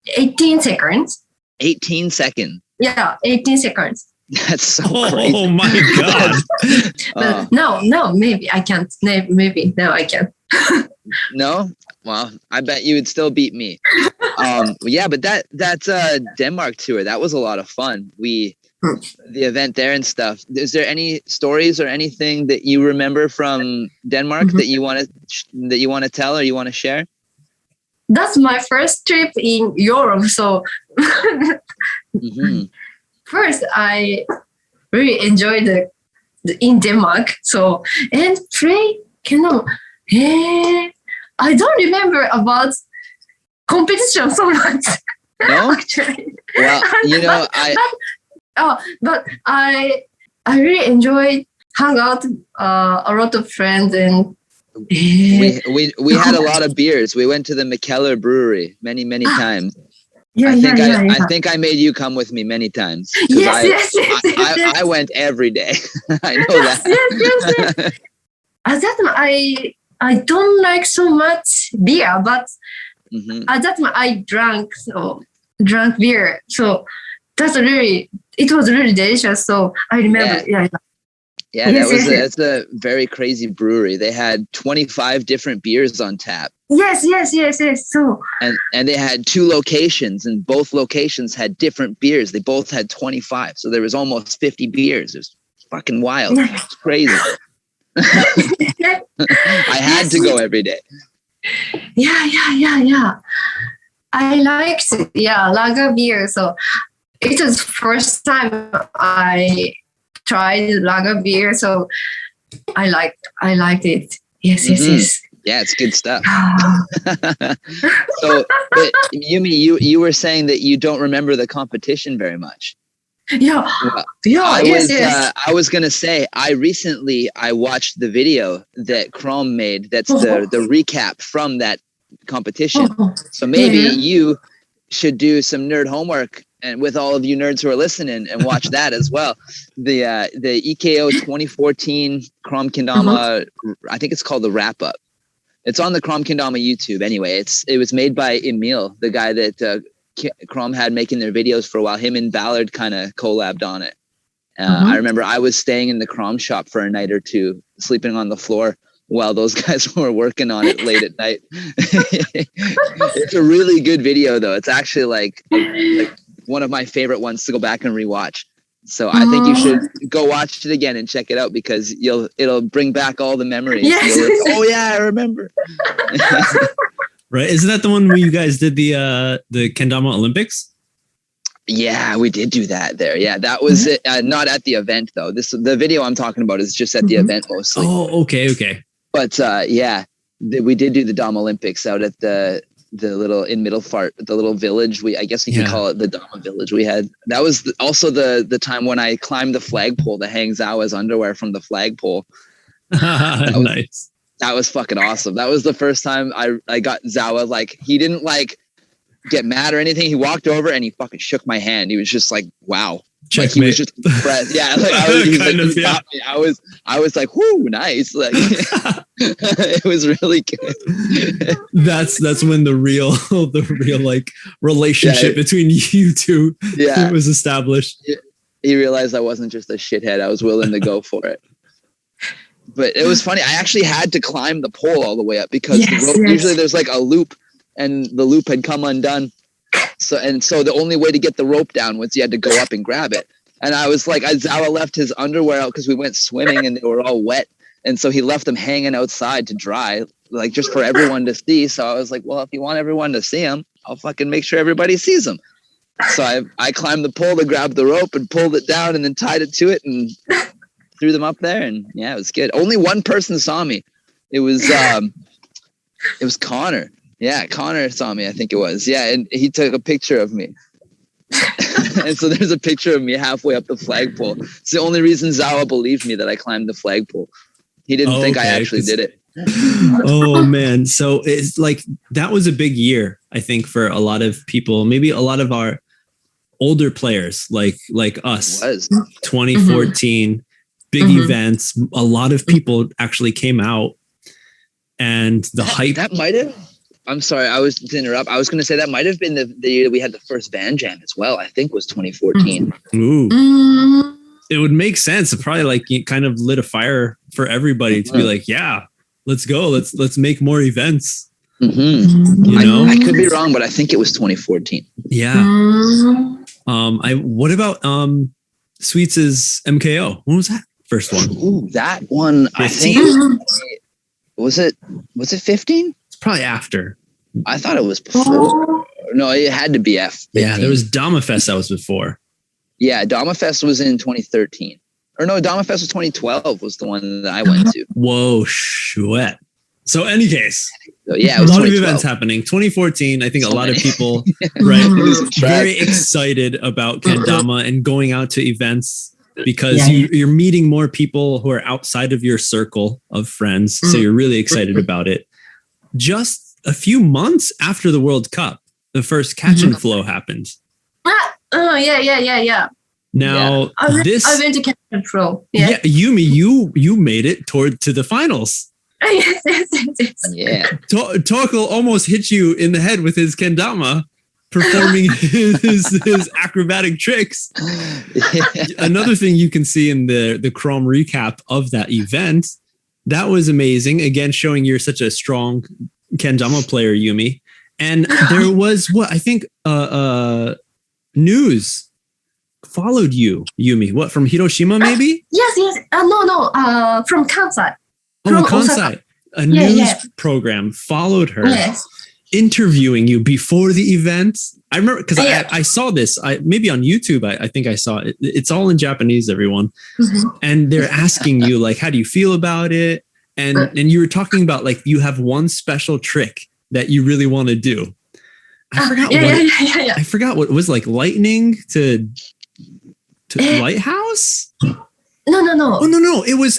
18 seconds. 18 seconds. Yeah, 18 seconds. That's so crazy. Oh my God. But no, maybe I can't. Maybe no, I can't. No? Well, I bet you would still beat me. Yeah, but that's Denmark tour. That was a lot of fun. The event there and stuff. Is there any stories or anything that you remember from Denmark that you want to tell or you want to share? That's my first trip in Europe. So first, I really enjoyed in Denmark. So and play kendama. I don't remember about competition so much. No, actually. Well, but I really enjoyed hang out a lot of friends and. We had a lot of beers. We went to the Mikkeller brewery many times. I think I made you come with me many times. Yes. I went every day. I know that. Yes. At that time, I don't like so much beer, but at that time I drank beer. So it was really delicious. So I remember. Yeah, that's a very crazy brewery. They had 25 different beers on tap. Yes. So and they had 2 locations, and both locations had different beers. They both had 25, so there was almost 50 beers. It was fucking wild. It's crazy. I had to go every day. Yeah. I liked lager beer. So it was first time I tried lager beer. So I liked it. Yes. Yeah, it's good stuff. So, Yumi, you were saying that you don't remember the competition very much. Yeah. Well, Yes. I was gonna say I watched the video that Krom made. That's the recap from that competition. So maybe you should do some nerd homework, and with all of you nerds who are listening, and watch that as well. The EKO 2014 Krom Kendama, I think it's called the wrap up. It's on the Krom Kendama YouTube. Anyway, it was made by Emil, the guy that Krom had making their videos for a while. Him and Ballard kind of collabed on it. I remember I was staying in the Krom shop for a night or two, sleeping on the floor while those guys were working on it late at night. It's a really good video, though. It's actually like one of my favorite ones to go back and rewatch. So I think you should go watch it again and check it out, because it'll bring back all the memories. Yes. Oh yeah, I remember. Right? Isn't that the one where you guys did the Kendama Olympics? Yeah, we did do that there. Yeah, that was it. Not at the event though. The video I'm talking about is just at the event mostly. Oh, okay. But we did do the Dama Olympics out at the little in Middlefart, the little village. I guess you could call it the Dama Village. We had that was also the time when I climbed the flagpole to hang Zawa's underwear from the flagpole. Nice. That was fucking awesome. That was the first time I got Zawa. Like, he didn't like get mad or anything. He walked over and he fucking shook my hand. He was just like, wow. Like, he was just impressed. Yeah. Like, I was like, whoo, nice. Like, it was really good. That's when the real like relationship between you two was established. He realized I wasn't just a shithead. I was willing to go for it. But it was funny. I actually had to climb the pole all the way up, because usually there's like a loop, and the loop had come undone. So the only way to get the rope down was you had to go up and grab it. And I was like, Zawa left his underwear out because we went swimming and they were all wet. And so he left them hanging outside to dry, like just for everyone to see. So I was like, well, if you want everyone to see them, I'll fucking make sure everybody sees them. So I climbed the pole to grab the rope and pulled it down and then tied it to it and threw them up there. And yeah, it was good. Only one person saw me. It was Connor. Yeah, Connor saw me, I think it was. Yeah, and he took a picture of me. And so there's a picture of me halfway up the flagpole. It's the only reason Zawa believed me that I climbed the flagpole. He didn't think I actually did it. Oh, man. So it's like that was a big year, I think, for a lot of people, maybe a lot of our older players like us. It was 2014, big events. A lot of people actually came out, and the hype. That might have. I'm sorry, I was to interrupt. I was going to say that might have been the year we had the first Van Jam as well. I think was 2014. Ooh. It would make sense. It probably like it kind of lit a fire for everybody to be like, yeah, let's go. Let's make more events. Mm-hmm. You know, I could be wrong, but I think it was 2014. Yeah. What about Sweets' MKO? When was that first one? Ooh, that one. 15? I think was it 15? Probably after. I thought it was before. No, it had to be F. Yeah, there was Dama Fest that was before. Yeah, Dama Fest was in 2013. Or no, Dama Fest was 2012 was the one that I went to. Whoa, shit. So any case, so, yeah, it was a lot of events happening. 2014, I think a lot of people very excited about kendama and going out to events because you're meeting more people who are outside of your circle of friends. So you're really excited about it. Just a few months after the World Cup, the first Catch and Flow happened. Oh, yeah. Now, I went to Catch and Flow. Yeah, Yumi, you made it to the finals. Yes. Yeah. Torkel almost hit you in the head with his kendama performing his acrobatic tricks. Yeah. Another thing you can see in the Krom recap of that event, that was amazing. Again, showing you're such a strong kendama player, Yumi. And there was I think news followed you, Yumi. What, from Hiroshima maybe? Yes. No. From Kansai. From Kansai. A news program followed her. Yes. Interviewing you before the event. I remember because I saw this. Maybe on YouTube. I think I saw it. It's all in Japanese, everyone. Mm-hmm. And they're asking you like, how do you feel about it? And you were talking about like you have one special trick that you really want to do. I forgot I forgot what it was, like lightning to lighthouse. No. Oh no! It was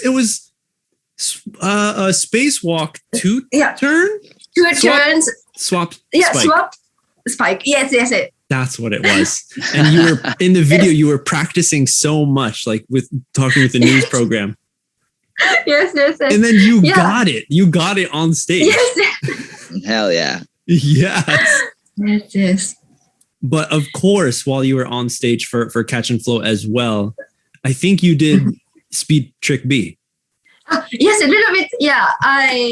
a spacewalk two turn. Two turns. Swap. Yeah, spike. swap spike. Yes. That's what it was. And you were in the video. You were practicing so much, like with talking with the news program. Yes. And then you got it. You got it on stage. Yes. Hell yeah. Yes. Yes. But of course, while you were on stage for Catch and Flow as well, I think you did Speed Trick B. Yes, a little bit. Yeah,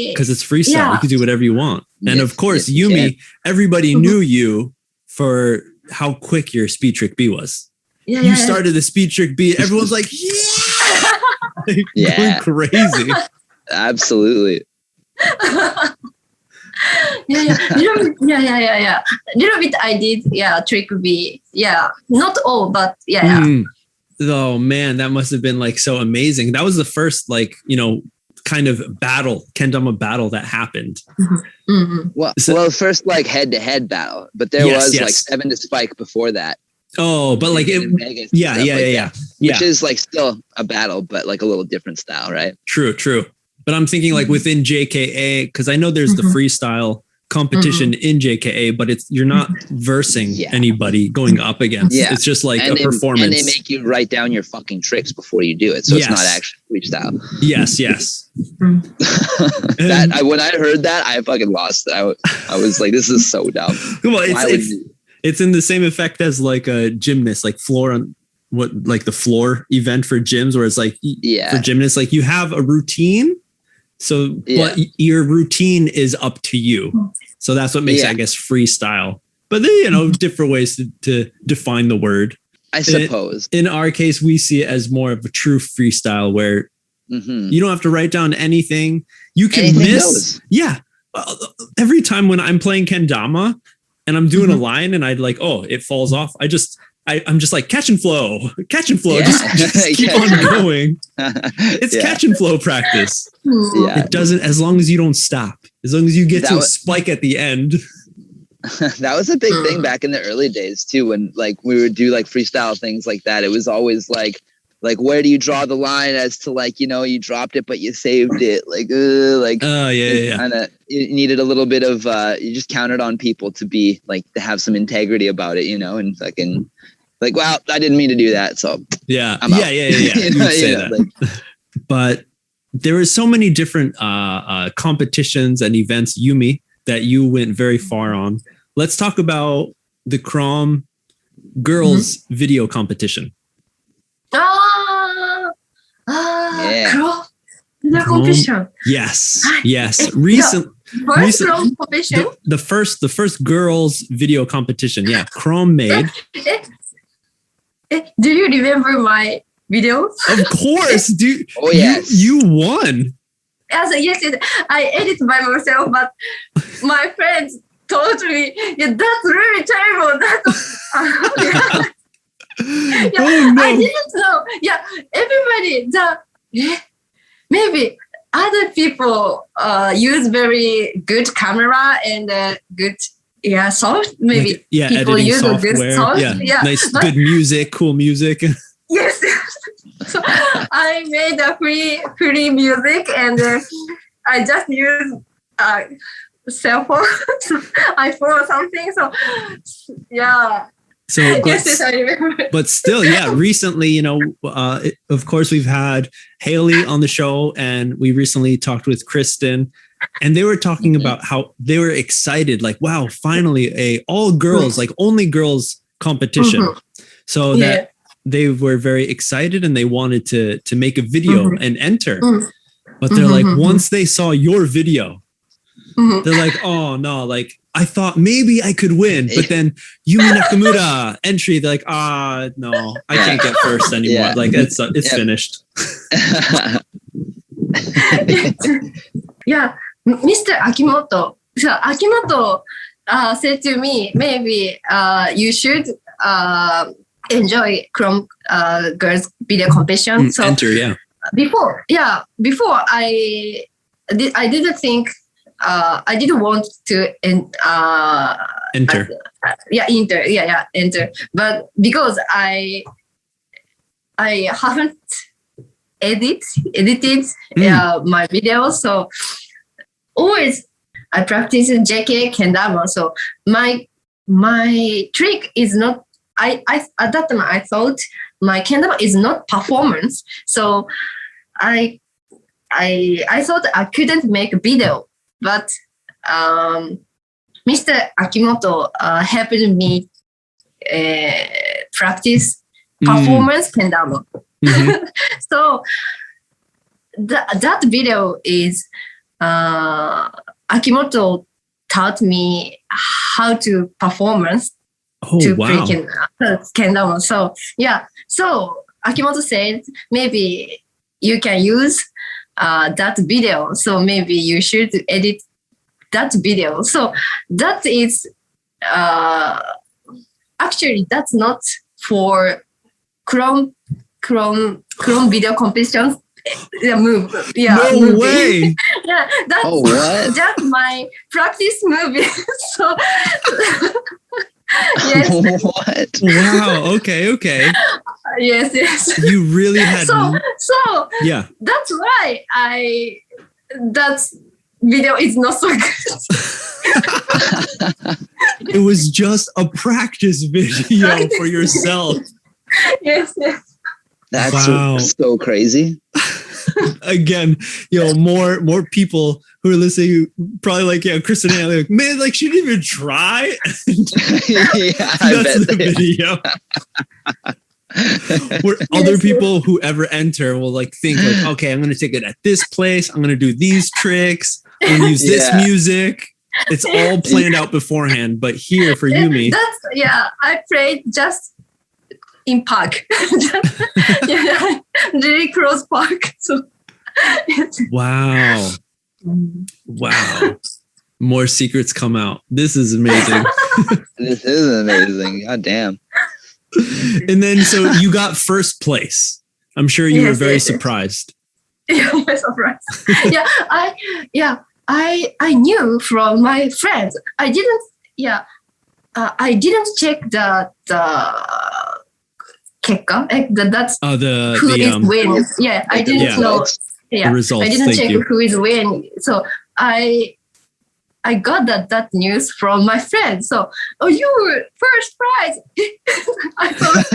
because it's freestyle. Yeah. You can do whatever you want. And of course, Yumi, everybody knew you for how quick your Speed Trick B was. Yeah, you started the Speed Trick B. Everyone's like, going crazy. Absolutely. Yeah. Little bit I did. Yeah, Trick B. Yeah, not all, but yeah. Oh man, that must have been like so amazing. That was the first kind of battle, kendama battle that happened. Mm-hmm. Well, first like head-to-head battle, but there was like 7 to Spike before that. Oh, but like Vegas, which is like still a battle, but like a little different style, right? True. But I'm thinking like within JKA, because I know there's the freestyle competition in JKA, but you're not versing anybody going up against. It's just like a performance. And they make you write down your fucking tricks before you do it, so it's not actually freestyle. Yes. When I heard that, I fucking lost it. I was like, this is so dumb. Come on, it's in the same effect as like a gymnast, like the floor event for gyms, where it's like for gymnasts, like you have a routine. So, but your routine is up to you. So that's what makes it, I guess, freestyle. But then, different ways to define the word. I suppose. In our case, we see it as more of a true freestyle where you don't have to write down anything. You can miss. Goes. Yeah. Every time when I'm playing kendama and I'm doing a line and I'd like, it falls off. I'm just like catch and flow. Just keep on going. It's catch and flow practice. Yeah. It doesn't, as long as you don't stop, as long as you get to a spike at the end. That was a big thing back in the early days too, when like we would do like freestyle things like that. It was always like where do you draw the line as to like, you dropped it but you saved it, kinda, you needed a little bit of you just counted on people to be like to have some integrity about it, and fucking like, well, I didn't mean to do that, so yeah. But there were so many different competitions and events, Yumi, that you went very far on. Let's talk about the Krom Girls Video Competition. Krom competition. Yes. Recent competition. The first girls video competition. Yeah, Krom made. Do you remember my videos? Of course, dude. Oh yes, you won. Yes, I edited by myself, but my friends told me, that's really terrible. I didn't know. Yeah, everybody. Maybe other people use very good camera and good soft. Maybe people use software. A good soft. Yeah, nice, good music, cool music. Yes. So I made a free music and I just use cell phone, iPhone or something. So yeah. So, yes, I remember. But still, recently, of course, we've had Haley on the show, and we recently talked with Kristen. and they were talking about how they were excited, like, wow, finally a all girls, like only girls competition. So that they were very excited and they wanted to make a video and enter. But they're like, once they saw your video, they're like, oh no, like I thought maybe I could win, but then Yumi Nakamura entry, they're like, no, I can't get first anymore. Like it's finished. Yeah, Mr. Akimoto. So Akimoto said to me, maybe you should enjoy Krom Girls Video Competition. So enter, before I didn't think. I didn't want to enter. Enter. But because I haven't edited my videos, so always I practice JK kendama. So my trick is not. I at that time I thought my kendama is not performance. So I thought I couldn't make a video. But Mr. Akimoto helped me practice performance kendama. So that video is Akimoto taught me how to performance to play kendama. So so Akimoto said maybe you can use that video, so maybe you should edit that video. So that is actually that's not for Krom video competitions. Move. No movie. way. That's my practice movie. So yes. What? Wow. Okay. Yes. You really had. So yeah. That's why that video is not so good. It was just a practice video for yourself. Yes. That's so crazy. Again, more people who are listening probably like, Chris and Anna, like, man, like she didn't even try. That's the video. Where other people who ever enter will like think like, okay, I'm going to take it at this place. I'm going to do these tricks. I'm going to use this music. It's all planned out beforehand. But here for Yumi, I played just in park, really close park. So wow, more secrets come out. This is amazing. This is amazing. God damn. And then, so you got first place. I'm sure you were very surprised. Yeah, I was surprised. I knew from my friends. I didn't check the kekka. That's who is winning. Yeah, I didn't know. Yeah, the results. I didn't check who is winning. So I got that news from my friend. So, you were first prize. I thought.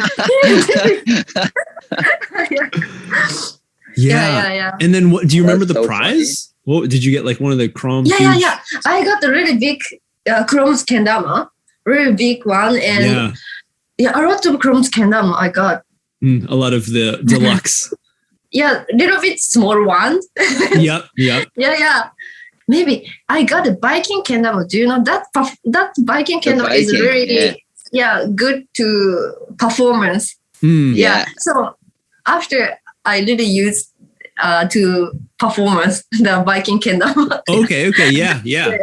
Yeah. And then, what do you remember the prize? Funny. What did you get? Like one of the Krom? Yeah. I got a really big Krom's kendama, really big one, and a lot of Krom's kendama I got. A lot of the deluxe. Little bit small one. Yep. Yeah. Maybe I got a biking kendama. Do you know that biking kendama is really good to performance. So after I really used to performance the biking kendama. Okay. Yeah.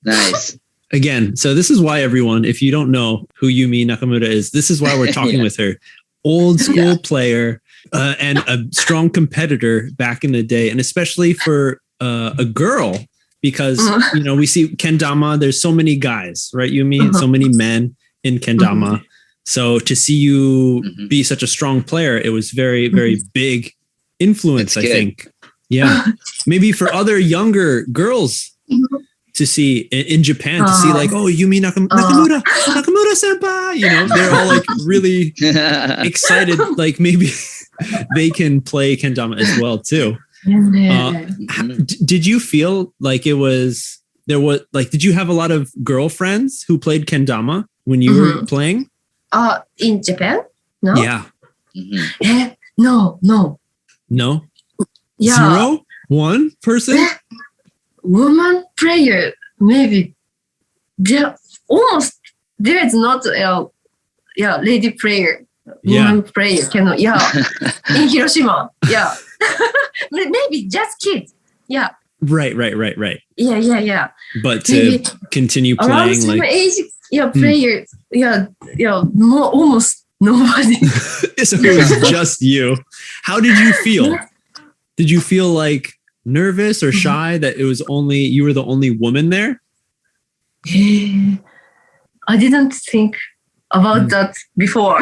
Nice. Again, so this is why everyone, if you don't know who Yumi Nakamura is, this is why we're talking with her. Old school player and a strong competitor back in the day, and especially for a girl. Because, we see kendama, there's so many guys, right, Yumi? So many men in kendama. So to see you be such a strong player, it was very, very big influence, I think. Yeah. Maybe for other younger girls to see in Japan, to see like, Yumi Nakamura senpai, they're all like really excited. Like maybe they can play kendama as well too. Did you feel like did you have a lot of girlfriends who played kendama when you were playing? In Japan? No. Yeah. No. Yeah. 0? 1 person? Woman player, maybe. There is not a lady player. Woman player cannot. In Hiroshima. Yeah. Maybe just kids. Yeah. Right. Yeah. But to maybe continue playing around age, players. More, almost nobody. So it was just you. How did you feel? Did you feel like nervous or shy that you were the only woman there? I didn't think about that before.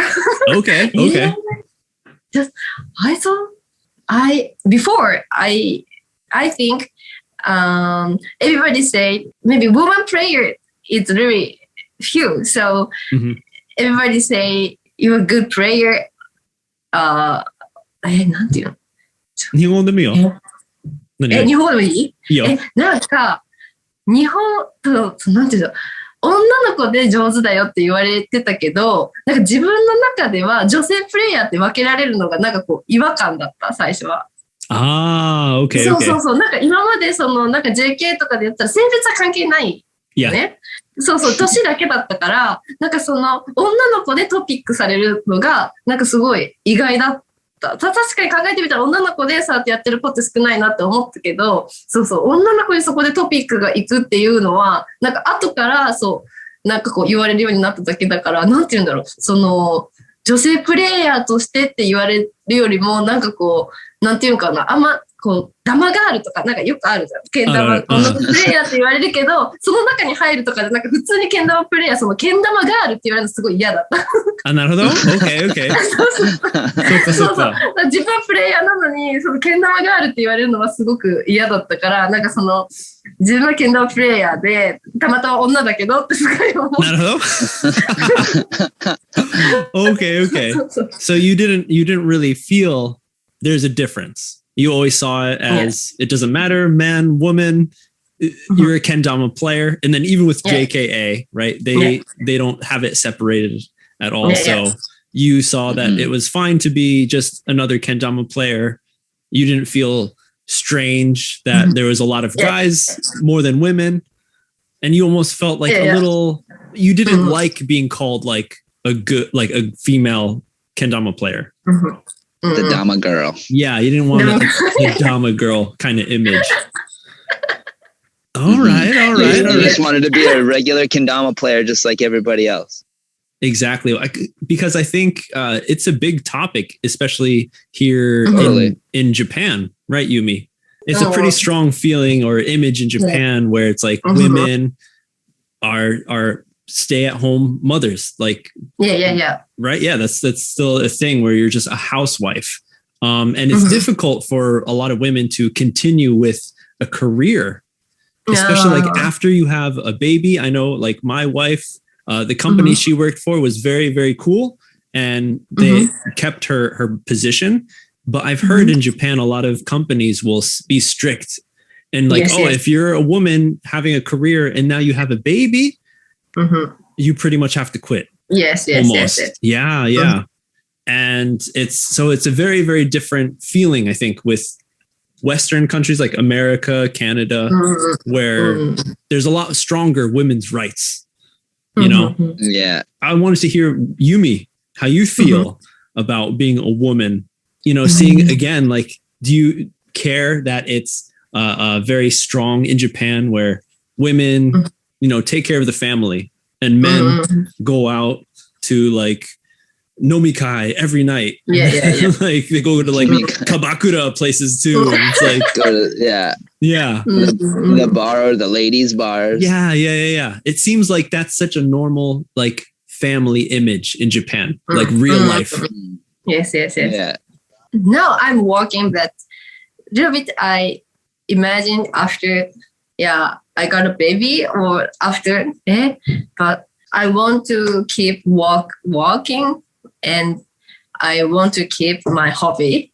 Okay. Just I thought I think everybody say maybe woman player is really few. So everybody say you're a good player. なんていうの？日本でもいいよ。日本でもいい？いいよ。なんか日本となんていうの？女の子で上手だよって言われてたけど、なんか自分の中では女性プレイヤーって分けられるのがなんかこう違和感だった最初は。OK。そう。なんか今までなんか JK とかでやったら性別は関係ないよね。そう、年だけだったから、なんか女の子でトピックされるのが、なんかすごい意外だった。確かに考えてみたら女の子でさってやってる子って少ないなって思ったけど、女の子にそこでトピックが行くっていうのは、なんか後からなんかこう言われるようになっただけだから、なんて言うんだろう、女性プレイヤーとしてって言われるよりも、なんかこう、なんていうかな、あんま、こう、ダマガールとか、なんかよくあるじゃん。ケンダマ、女のプレイヤーって言われるけど、その中に入るとかで、なんか普通にケンダマプレイヤー、ケンダマガールって言われるのすごい嫌だった。なるほど。OK。そう。自分はプレイヤーなのに、ケンダマガールって言われるのはすごく嫌だったから、なんか自分はケンダマプレイヤーで、たまたま女だけどってすごい思う。なるほど。OK。So you didn't really feel there's a difference. You always saw it as it doesn't matter, man, woman, you're a kendama player. And then even with JKA, right? They don't have it separated at all. So you saw that it was fine to be just another kendama player. You didn't feel strange that there was a lot of guys more than women. And you almost felt like a little, you didn't like being called like a female kendama player. The Dama Girl. Yeah, you didn't want the Dama Girl kind of image. All right. You just wanted to be a regular kendama player just like everybody else. Exactly. Because I think it's a big topic, especially here in Japan, right, Yumi? It's a pretty strong feeling or image in Japan where it's like women are stay-at-home mothers, like right, that's still a thing where you're just a housewife, and it's difficult for a lot of women to continue with a career, especially like after you have a baby. I know, like my wife, the company she worked for was very, very cool, and they kept her position. But I've heard in Japan a lot of companies will be strict and like, if you're a woman having a career and now you have a baby, you pretty much have to quit. Yes. Yeah. And it's a very, very different feeling, I think, with Western countries like America, Canada, where there's a lot stronger women's rights, you know? Yeah. I wanted to hear, Yumi, how you feel about being a woman, you know, seeing again, like, do you care that it's very strong in Japan where women, you know, take care of the family and men go out to like nomikai every night. Yeah. Like they go to like kabakura places too. And it's like, the bar or the ladies bars. Yeah. It seems like that's such a normal like family image in Japan, like real life. Yes. Yeah. Now I'm working that little bit. I imagine after, I got a baby or after, but I want to keep walking, and I want to keep my hobby.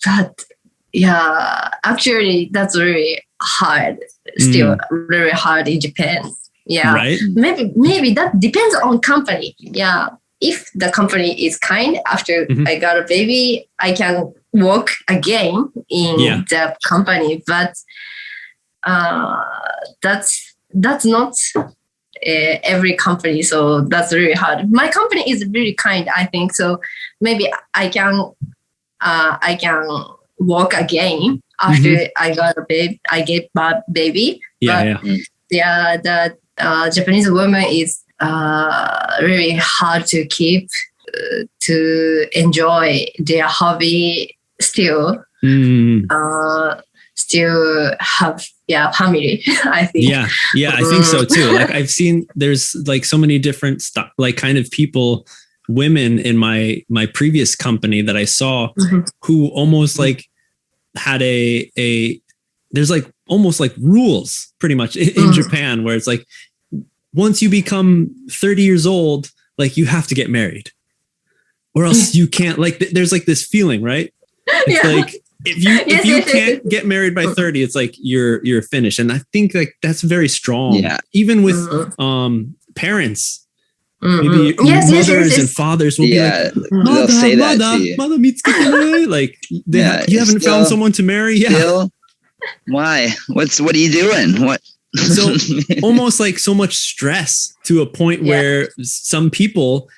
But yeah, actually that's really hard. Still very hard in Japan. Yeah, right. Maybe that depends on company. Yeah, if the company is kind after I got a baby, I can work again in the company. But that's not every company. So that's really hard. My company is really kind, I think. So maybe I can work again after I got a baby. I get a baby. The Japanese woman is really hard to keep to enjoy their hobby still. Still have family. I think. I think so too. Like I've seen there's like so many different like kind of people, women in my previous company that I saw who almost like had there's like almost like rules pretty much in Japan where it's like once you become 30 years old, like you have to get married or else you can't, like there's like this feeling, right? It's like if you can't get married by 30, it's like you're finished. And I think like that's very strong. Yeah. Even with parents. Maybe mothers and fathers will be like, they'll say that to you. Like you haven't found someone to marry. Yeah. Still? Why? What are you doing? What? So almost like so much stress to a point where some people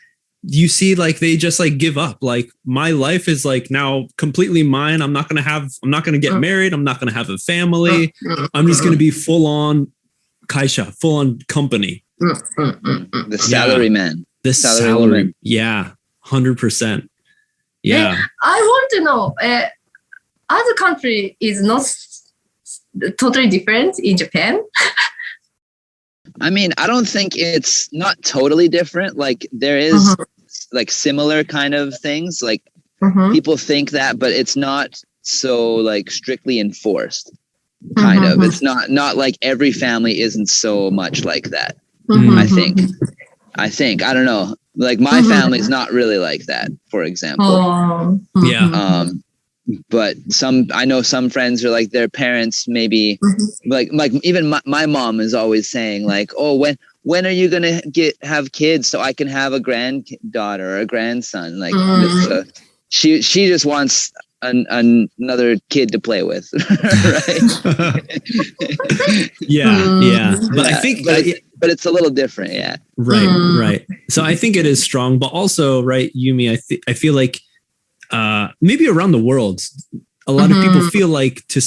you see like they just like give up. Like my life is like now completely mine. I'm not going to get married. I'm not going to have a family. I'm just going to be full on kaisha, full on company. The salaryman. The salary. Yeah. 100%. Yeah. I want to know, other country is not totally different in Japan. I mean, I don't think it's not totally different. Like there is like similar kind of things. Like people think that, but it's not so like strictly enforced. Kind of. It's not like every family isn't so much like that. I think. I don't know. Like my family's not really like that, for example. But I know some friends are like their parents maybe like even my mom is always saying like, oh, when are you gonna have kids so I can have a granddaughter or a grandson? Like she just wants another kid to play with, right? But I think but it's a little different, right. So I think it is strong, but also right, Yumi, I feel like maybe around the world, a lot of people feel like to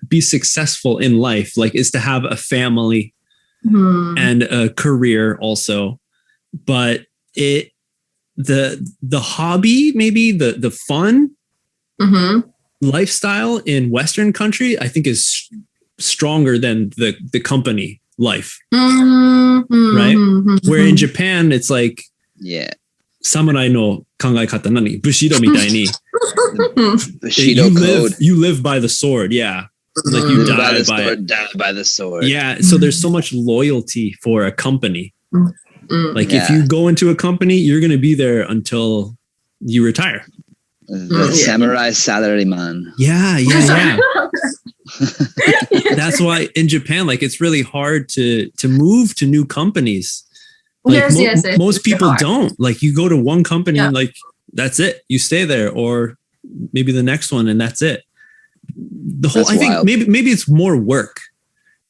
be successful in life, like is to have a family and a career also. But the hobby, maybe the fun lifestyle in Western country, I think is stronger than the company life, right? Where in Japan, it's like, samurai no kangaekata nani bushido mitai ni bushido code. You live by the sword, like you die by the sword. So there's so much loyalty for a company. Like if you go into a company, you're going to be there until you retire. The samurai salaryman. That's why in Japan, like it's really hard to move to new companies. Like most people don't. Like you go to one company and like that's it. You stay there, or maybe the next one, and that's it. I think maybe it's more work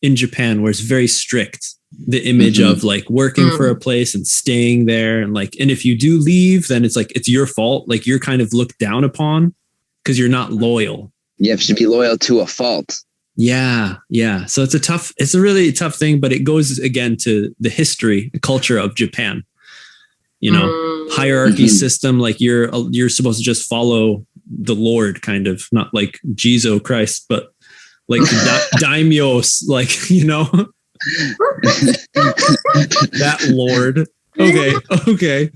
in Japan where it's very strict. The image of like working for a place and staying there, and if you do leave, then it's like it's your fault. Like you're kind of looked down upon because you're not loyal. You have to be loyal to a fault. Yeah. So it's a really tough thing, but it goes again to the history, the culture of Japan. You know, hierarchy system. Like you're supposed to just follow the Lord, kind of, not like Jesus Christ, but like daimyos, like, you know, that Lord. Okay.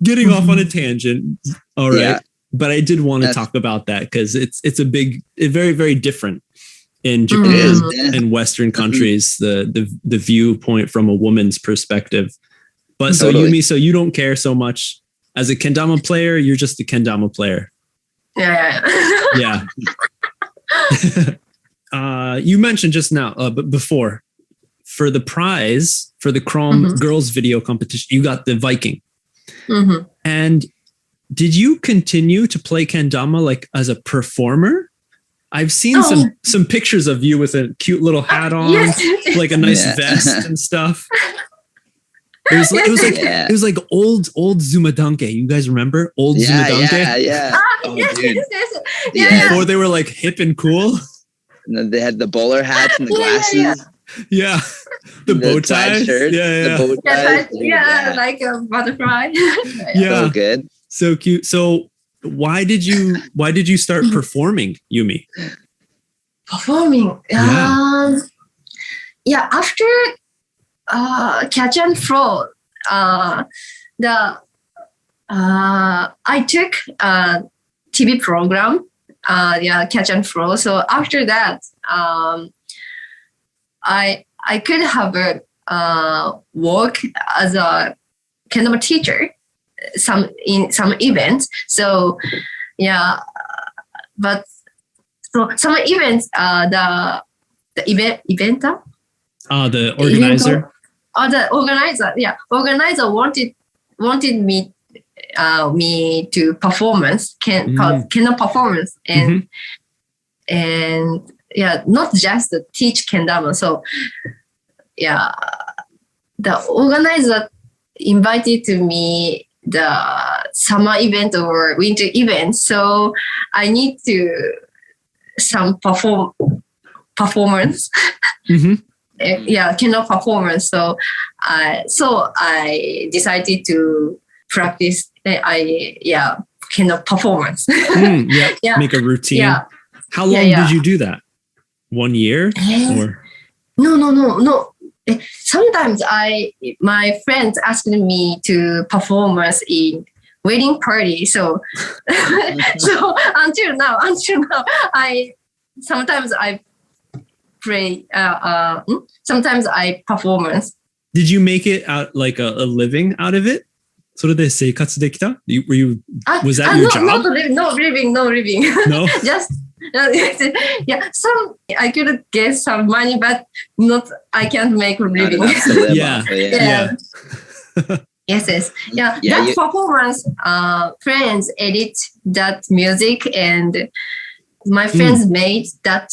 Getting off on a tangent. All right. Yeah. But I did want to talk about that because it's very, very different in Japan and Western countries, the viewpoint from a woman's perspective. But so Yumi, so you don't care so much as a kendama player. You're just a kendama player. Yeah. You mentioned just now, but before, for the prize for the Krom Girls video competition, you got the Viking. And did you continue to play kendama like as a performer? I've seen some pictures of you with a cute little hat on, like a nice vest and stuff. It was like old Zumadanke. You guys remember old Zumadanke? Yeah. Before they were like hip and cool. And they had the bowler hats and the glasses. Yeah. The bow tie shirt. Yeah. The bow ties. Like a butterfly. Yeah. So good. So cute. So why did you start performing, Yumi? Performing. After Catch and Throw, I took a TV program, Catch and Throw. So after that, I could have a work as a kendama teacher in some events. So but so some events, the eventer. The organizer. The organizer wanted me to performance, kendama performance, and not just to teach kendama. So the organizer invited to me the summer event or winter event. So I need to some performance. Kendama performance. So I decided to practice. Kendama performance. Make a routine. How long did you do that? 1 year or? No. Sometimes my friends asked me to performance in wedding party. So until now, sometimes I play. Sometimes I performance. Did you make it out like a living out of it? それで生活できた? Was that your job? No living. No? Just some I could get some money, but I can't make a living. Yes. That performance, friends edit that music, and my friends made that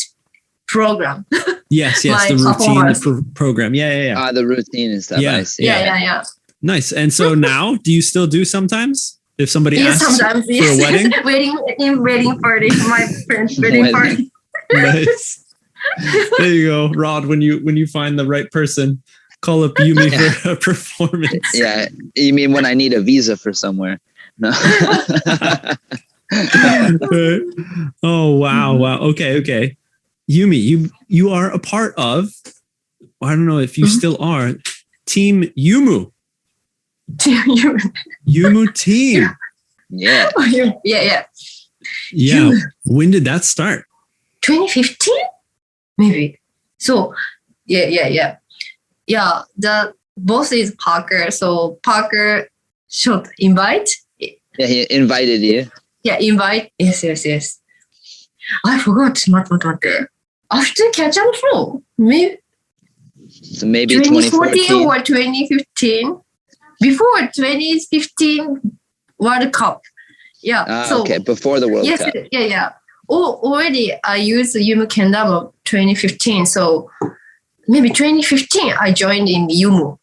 program. Yes, the routine, the program. Yeah. The routine and stuff. I see. Yeah. Nice. And so now, do you still do sometimes? If somebody asks sometimes, for a wedding? wedding party, my friend's wedding party. Nice. There you go, Rod. When you find the right person, call up Yumi for a performance. Yeah, you mean when I need a visa for somewhere? No. Oh wow. Okay. Yumi, you are a part of, I don't know if you still are, Team Yumu. Yumu team. Yeah. When did that start? 2015, maybe. So yeah. The boss is Parker. So Parker should invite. Yeah, he invited you. Yeah, invite. Yes. I forgot. Not. After Catch and Throw, maybe 2014 or 2015. Before 2015 World Cup. Okay, before the World Cup. Yeah. Already I used Yumu Kendama 2015. So maybe 2015 I joined in Yumu.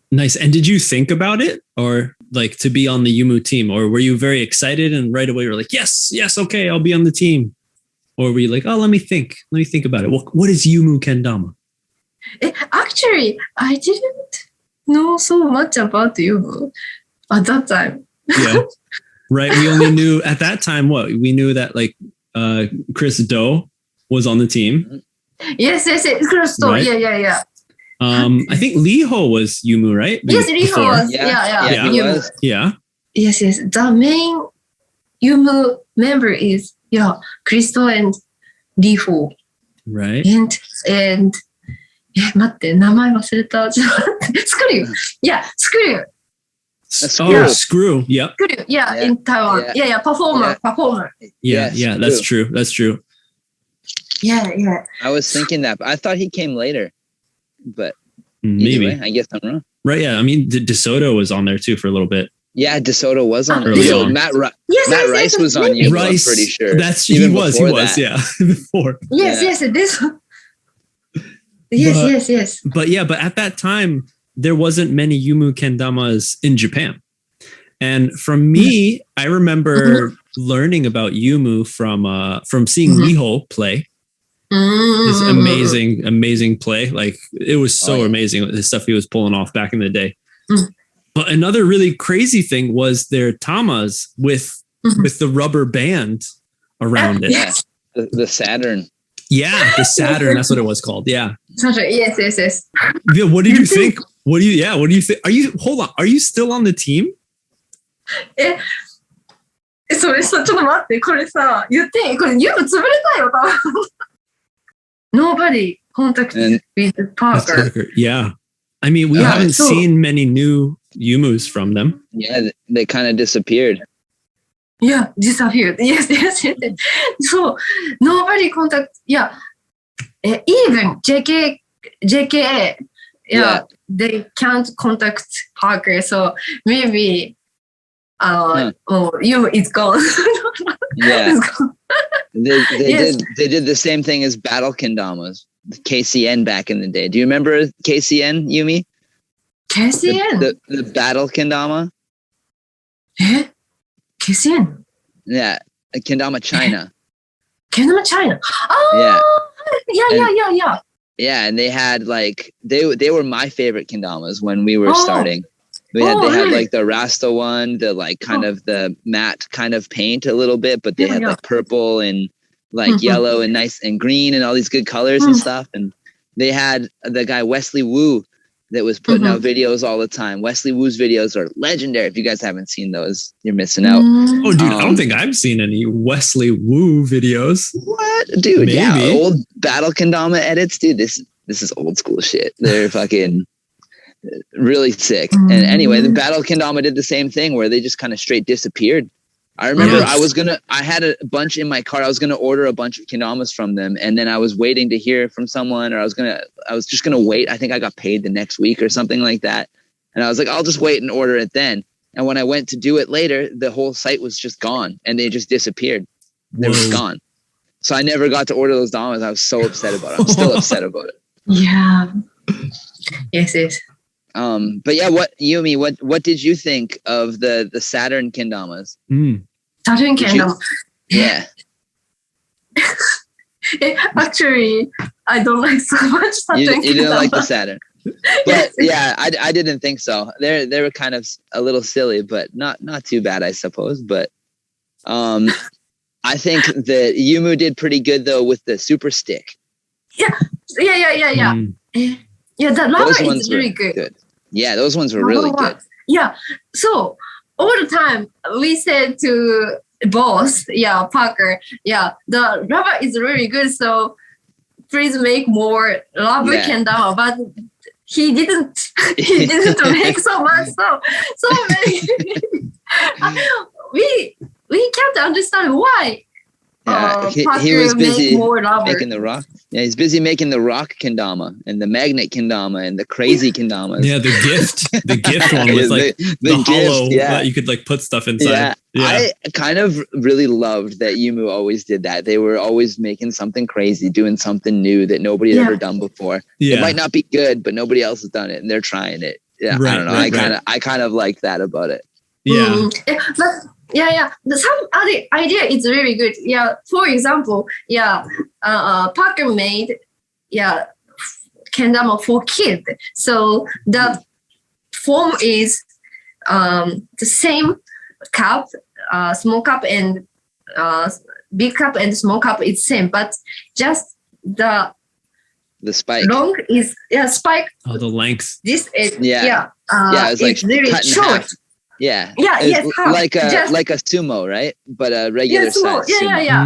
Nice. And did you think about it, or like to be on the Yumu team, or were you very excited and right away you were like, yes, okay, I'll be on the team? Or were you like, let me think about it. What is Yumu Kendama? Actually, I didn't know so much about Yumu at that time. Yeah. Right. We only knew at that time we knew that like Chris Do was on the team. Yes. Chris Do. Right? Yeah. I think Liho was Yumu, right? Yes, Liho was. Yeah. Was. Yeah. Yes. The main Yumu member is Chris Do and Liho. Right. And 待って、名前忘れた。ちょっと待って。Screw. Yeah, Screw. Screw. Yep. Screw. Yeah, in Taiwan. Yeah. Performer. Yeah, that's true. Yeah. I was thinking that, but I thought he came later. But maybe. Way, I guess I'm wrong. Right, yeah. I mean, DeSoto was on there too for a little bit. Yeah, DeSoto was on there. Matt Rice was on you, I'm pretty sure. He was, yeah. Before. Yes, this one. Yes. But at that time, there wasn't many Yumu kendamas in Japan. And from me, I remember learning about Yumu from seeing Miho play. His amazing play. Like, it was so amazing, the stuff he was pulling off back in the day. But another really crazy thing was their tamas with the rubber band around it. Yeah, the Saturn. Yeah, the Saturn. That's what it was called. Yeah. Yes. Yeah, what did you think? What do you think? Hold on. Are you still on the team? それさ、ちょっと待って、これさ、言って、これユム潰れたよ、多分。Nobody contacted with Parker. Yeah. I mean, we haven't seen many new Yumus from them. Yeah, they kind of disappeared. Yeah, disappeared. Yes. So, nobody contact. Yeah. Even JKA. Yeah, they can't contact Parker. So, maybe Yumu is gone. Yeah. They did the same thing as Battle Kendamas, KCN back in the day. Do you remember KCN, Yumi? KCN? The Battle Kendama? KCN? Yeah, Kendama China. Kendama China. Oh, yeah. Yeah, and they had like they were my favorite kendamas when we were starting. They had like the Rasta one, the like kind of the matte kind of paint a little bit, but they had like purple and like yellow and nice and green and all these good colors and stuff. And they had the guy Wesley Wu that was putting out videos all the time. Wesley Wu's videos are legendary. If you guys haven't seen those, you're missing out. Oh, dude, I don't think I've seen any Wesley Wu videos. What, dude? Maybe. Yeah, old Battle Kendama edits, dude. This is old school shit. They're fucking really sick. And anyway, the Battle Kendama did the same thing where they just kind of straight disappeared. I remember I had a bunch in my cart. I was going to order a bunch of kendamas from them. And then I was waiting to hear from someone, or I was just going to wait. I think I got paid the next week or something like that. And I was like, I'll just wait and order it then. And when I went to do it later, the whole site was just gone and they just disappeared. They were gone. So I never got to order those damas. I was so upset about it. I'm still upset about it. Yeah. Yes. But yeah, Yumi, what did you think of the Saturn kendamas? Saturn kendama. Yeah. Actually, I don't like so much Saturn kendama. You didn't like the Saturn. But yeah, I didn't think so. They were kind of a little silly, but not too bad, I suppose. But I think that Yumu did pretty good though with the super stick. Yeah. Yeah, that rubber is really good. Yeah, those ones were really good. Yeah. So all the time we said to boss, Parker, the rubber is really good. So please make more rubber kendama. But he didn't make so much. So many. we can't understand why. He was busy making the rock. Yeah, he's busy making the rock kendama and the magnet kendama and the crazy kendamas. Yeah, the gift one with like the hollow that you could like put stuff inside. Yeah. I kind of really loved that Yumu always did that. They were always making something crazy, doing something new that nobody had ever done before. Yeah. It might not be good, but nobody else has done it and they're trying it. Yeah, I don't know. I kind of like that about it. Yeah. Some other idea is really good. Yeah. For example, Parker made kendama for kids. So the form is the same cup, small cup and big cup and small cup is same, but just the spike long is spike. Oh, the length. This is it's like really short. Yeah. Yes. Like a sumo, right? But a regular size. Yeah.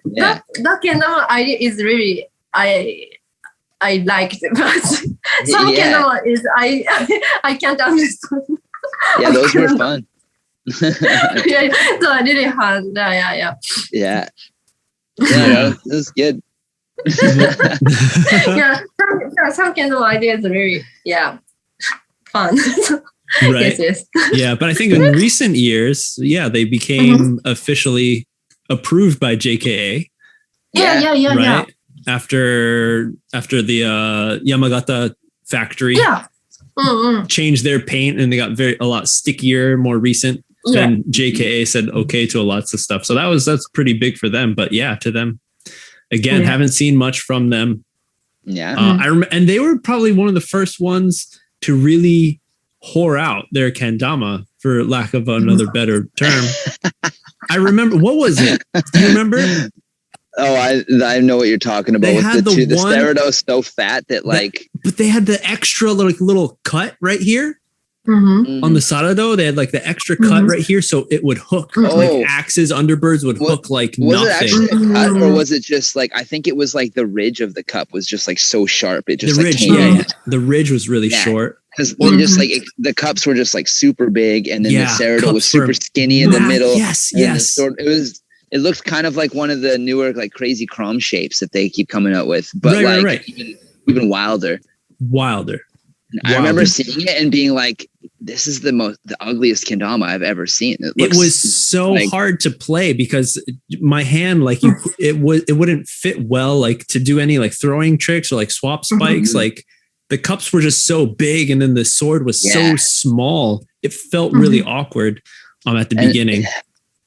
That kendama idea is really I I liked it, but some kendama is I can't understand. Yeah, those were fun. Yeah, so I really hard. Yeah. Yeah, that was good. Yeah, some kendama ideas are really fun. Right. Yes. Yeah, but I think in recent years, they became officially approved by JKA. Yeah. After the Yamagata factory changed their paint and they got a lot stickier, more recent. Then JKA said okay to lots of stuff. So that's pretty big for them. But to them, again, haven't seen much from them. Yeah. And they were probably one of the first ones to really whore out their kendama, for lack of another better term. I remember, what was it? Do you remember? Oh, I know what you're talking about. They had the Cerato so fat that but they had the extra little cut right here on the Sarado. They had like the extra cut right here, so it would hook like axes. Underbirds would hook like nothing. Was it actually a cut, or was it just like, I think it was like the ridge of the cup was just like so sharp it just the ridge, the ridge was really short. Because just like the cups were just like super big, and then the Cerato was super skinny in the middle. Yes. It looks kind of like one of the newer like crazy Krom shapes that they keep coming out with, but even wilder. I remember seeing it and being like, "This is the ugliest kendama I've ever seen." It was so hard to play because my hand, like it wouldn't fit well, like to do any like throwing tricks or like swap spikes. Like the cups were just so big, and then the sword was so small. It felt really awkward at the beginning.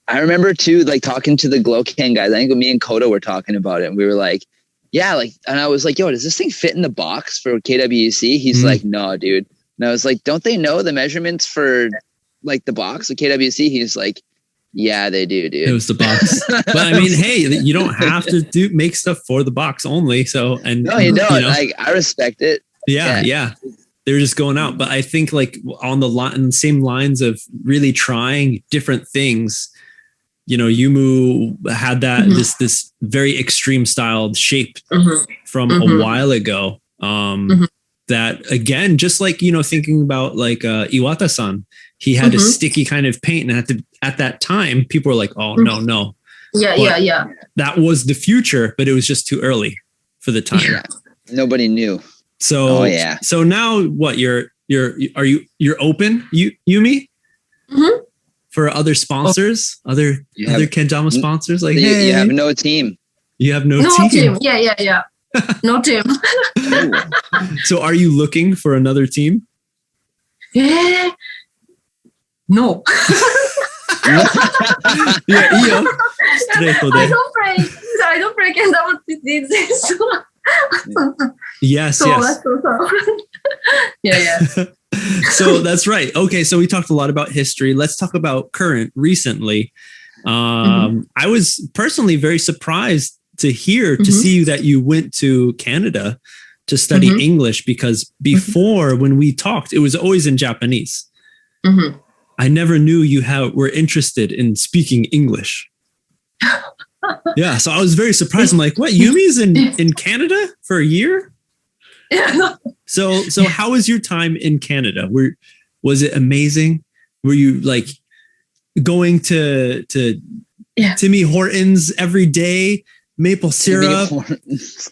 I remember too, like talking to the Glowcan guys. I think me and Kodo were talking about it, and we were like, and I was like, yo, does this thing fit in the box for KWC? He's like, no, dude. And I was like, don't they know the measurements for like the box of KWC? He's like, yeah, they do, dude. It was the box. But I mean, hey, you don't have to make stuff for the box only. So, and no, you don't. Like, I respect it. Yeah. They were just going out. But I think like on the same lines of really trying different things, Yumu had that this very extreme styled shape from a while ago. That again, just like thinking about like Iwata-san, he had a sticky kind of paint, and at that time, people were like, "Oh no." Yeah. That was the future, but it was just too early for the time. Yeah. Nobody knew. So So now what? You're open, Yumi? For other sponsors, other kendama sponsors, like you have no team. You have no team. Yeah. No team. So, are you looking for another team? No. I don't play kendama this. Yes. Yeah. So that's right. Okay, so we talked a lot about history. Let's talk about recently. I was personally very surprised to see that you went to Canada to study English, because before when we talked, it was always in Japanese. I never knew you were interested in speaking English. Yeah, so I was very surprised. I'm like, what? Yumi's in Canada for a year? Yeah. So how was your time in Canada? Was it amazing? Were you like going to Timmy Hortons every day, maple syrup,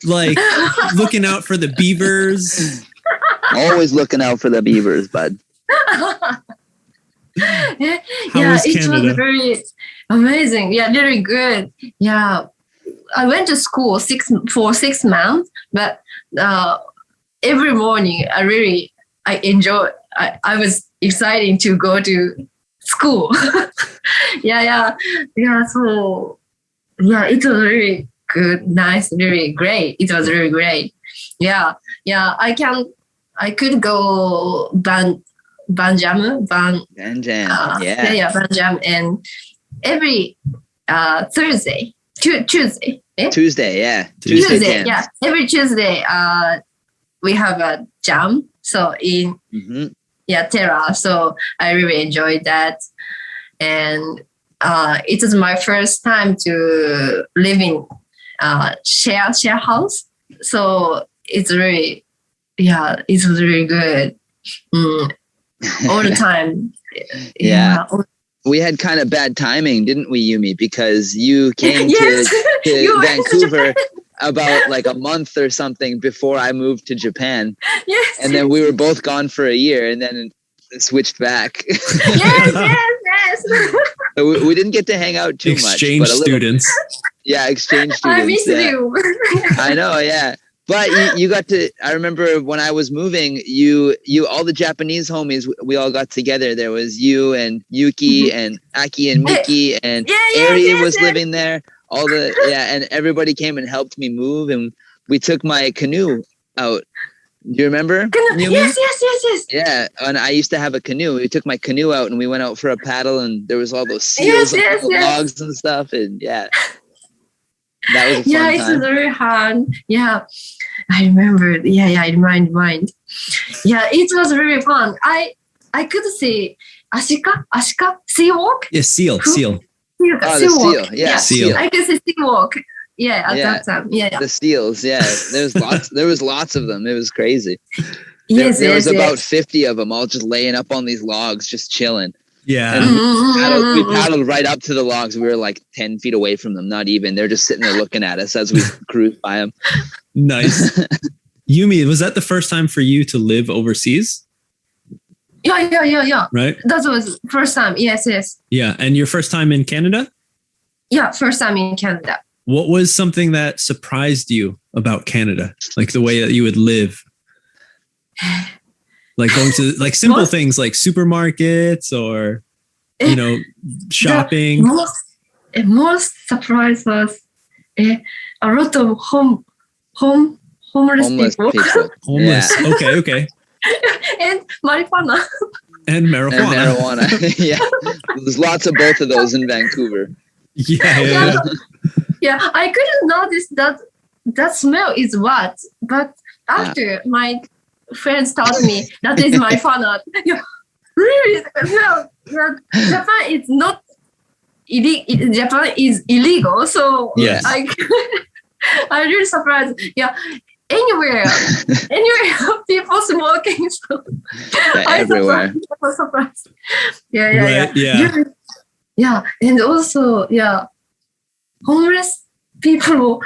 like looking out for the beavers? Always looking out for the beavers, bud. It was very amazing. Yeah, very good. Yeah, I went to school for 6 months, but every morning I enjoy. I was excited to go to school. Yeah. So it was very good, nice, very great. It was very great. Yeah. I could go Ban Jam. Yeah, Ban Jam, and every Thursday, Tuesday. Tuesday, yeah. Tuesday, yeah. Every Tuesday, we have a jam. So in Terra. So I really enjoyed that, and it was my first time to live in share house. So it's really good. All the time. Yeah. We had kind of bad timing, didn't we, Yumi? Because you came to Vancouver about like a month or something before I moved to Japan. Yes. And then we were both gone for a year and then switched back. Yes. So we didn't get to hang out too much. Exchange students. Yeah, exchange students. I miss you. I know, yeah. But you got to, I remember when I was moving, all the Japanese homies, we all got together. There was you and Yuki and Aki and Miki and Ari was living there. And everybody came and helped me move. And we took my canoe out. Do you remember? Yes. Yeah, and I used to have a canoe. We took my canoe out and we went out for a paddle and there was all those seals on the logs and stuff. And that was a fun time. It's very hard. Yeah, I remember. I remind. Yeah, it was very fun. I could see Ashika sea walk. Yeah, seal. Oh, the seal. Yeah, seal. I could see sea walk. Yeah, at that time. Yeah. The seals. Yeah, there was lots of them. It was crazy. There was about 50 of them all just laying up on these logs, just chilling. Yeah. And we paddled right up to the logs. We were like 10 feet away from them, not even. They're just sitting there looking at us as we cruised by them. Nice. Yumi, was that the first time for you to live overseas? Yeah. Right? That was first time. Yes. Yeah. And your first time in Canada? Yeah, first time in Canada. What was something that surprised you about Canada? Like the way that you would live? Like going to like simple things like supermarkets or, shopping. The most surprise was a lot of homeless people. Homeless. Yeah. Okay. And marijuana. And marijuana. Yeah. There's lots of both of those in Vancouver. Yeah. Yeah, I couldn't notice that smell is what, but after my friends told me that is my marijuana. Yeah, really? No, Japan is not Japan is illegal, so yes. I'm really surprised. Yeah, anywhere people smoking. So everywhere. I was surprised. Yeah, and also homeless people.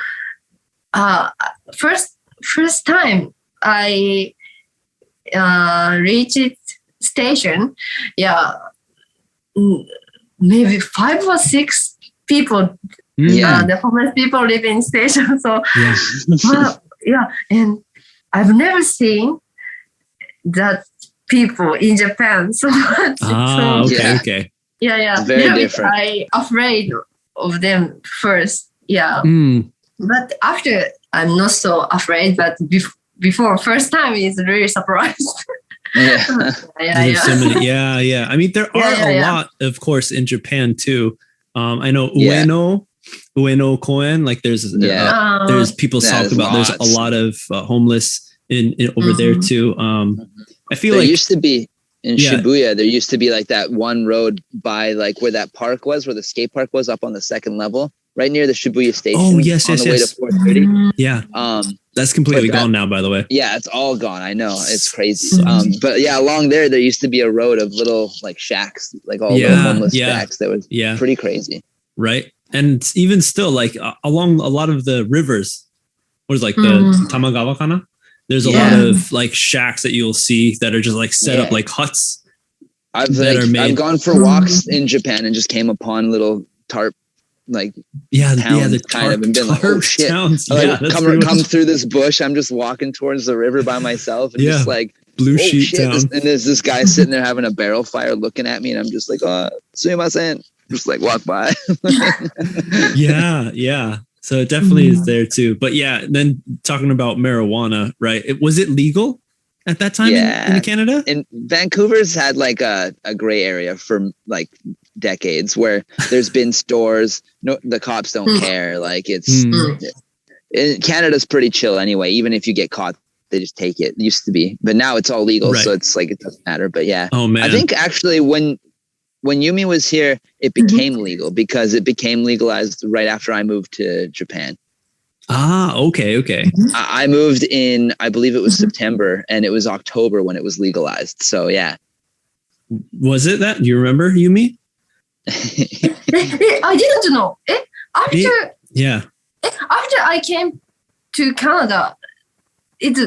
First time I reached station. Yeah, maybe 5 or 6 people. The homeless people live in station. So and I've never seen that people in Japan so much. Okay. Yeah. Very different. I afraid of them first. Yeah. But after I'm not so afraid, but before first time is really surprised. Yeah. So many, yeah. I mean, there are a lot, of course, in Japan too. I know Ueno Koen, like there's people talk about. There's a lot of homeless in over there too. I feel there used to be in Shibuya. There used to be like that one road by like where that park was, where the skate park was, up on the second level, right near the Shibuya station. Oh yes, on the way to 430. Yeah. That's completely gone now, by the way. Yeah, it's all gone. I know, it's crazy. But yeah, along there used to be a road of little like shacks, like all the homeless shacks. That was pretty crazy. Right. And even still, like along a lot of the rivers, what is like the Tamagawa kana? There's a lot of like shacks that you'll see that are just like set up like huts. I've gone for walks in Japan and just came upon little tarp towns, the kind of, and been like, oh shit, towns. Come through this bush. I'm just walking towards the river by myself and just like blue sheet town. And there's this guy sitting there having a barrel fire looking at me, and I'm just like, sumimasen. Just like walk by. Yeah. So it definitely is there too. But then talking about marijuana, right? Was it legal at that time in Canada? And Vancouver's had like a gray area for like decades where there's been stores. No, the cops don't care. Like Canada's pretty chill anyway. Even if you get caught, they just take it. It used to be, but now it's all legal. Right. So it's like, it doesn't matter. But oh man, I think actually when Yumi was here, it became legal because it became legalized right after I moved to Japan. Okay. I moved in, I believe it was September, and it was October when it was legalized. So yeah. Was it that? Do you remember, Yumi? I didn't know. After I came to Canada, it's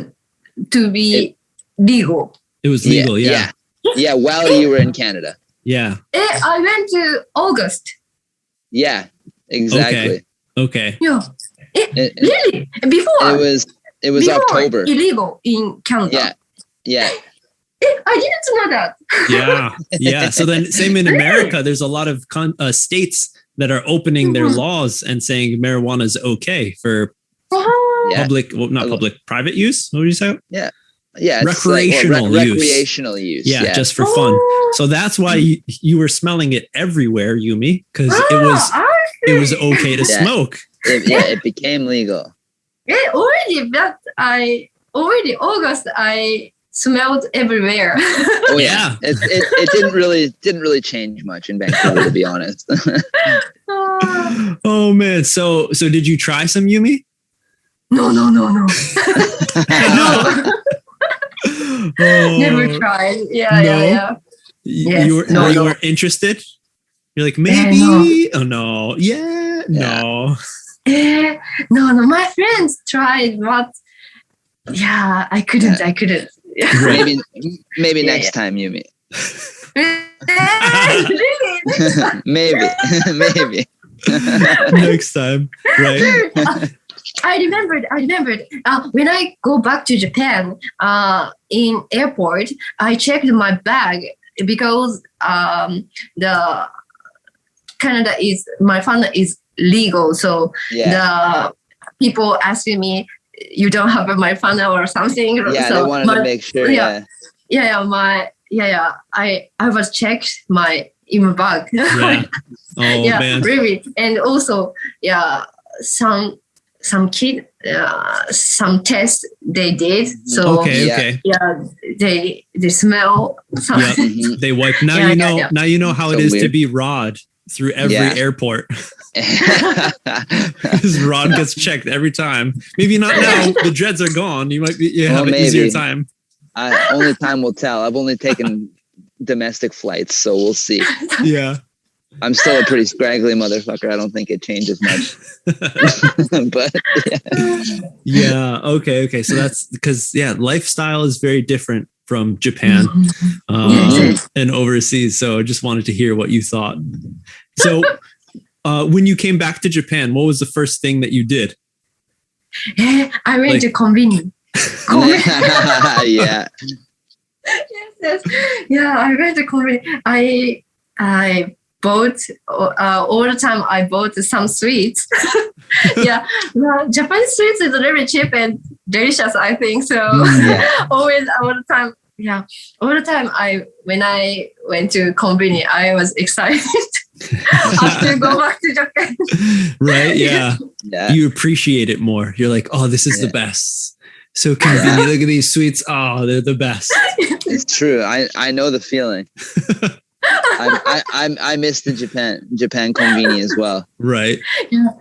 to be legal. It was legal, yeah. Yeah, while you were in Canada. Yeah. I went to August. Yeah, exactly. Okay. Yeah. Really? Before? It was October. Illegal in Canada. Yeah. I didn't know that. Yeah. So then, same in America. There's a lot of states that are opening their laws and saying marijuana is okay for private use. What would you say? Yeah, recreational use. Yeah, just for fun. So that's why you were smelling it everywhere, Yumi, because it was okay to smoke. It became legal. August I smelled everywhere. Oh yeah. It didn't really change much in Vancouver, to be honest. Oh man. So did you try some, Yumi? No. No. Never tried. Yeah. Yes. You were interested? You're like, maybe? Oh no. Yeah. No. No. My friends tried, but I couldn't. Maybe next time, Yumi. Really? Maybe. Next time, right? I remembered. When I go back to Japan, in airport, I checked my bag because the Canada my phone is legal, so the people asking me, "You don't have a marijuana or something?" Yeah, so they wanted to make sure. I was checked in my bag. Yeah. Oh man. Really, and also some kid some tests they did. So okay. Yeah, they smell something. They wipe. Now you know how it is to be Rod through every airport. His Rod gets checked every time. Maybe not now. The dreads are gone. You might have an easier time. Only time will tell. I've only taken domestic flights, so we'll see. Yeah. I'm still a pretty scraggly motherfucker. I don't think it changes much. But okay. So that's because lifestyle is very different from Japan and overseas. So I just wanted to hear what you thought. So when you came back to Japan, what was the first thing that you did? I went to Conbini. Yeah. Yes. Yeah, I went to Conbini. I bought all the time. I bought some sweets. Japanese sweets is really cheap and delicious, I think. So always all the time. Yeah, all the time. When I went to Conbini, I was excited to go back to Japan. Right? Yeah. You appreciate it more. You're like, oh, this is the best. So Conbini, look at these sweets. Oh, they're the best. It's true. I know the feeling. I miss the Japan Conbini as well. Right.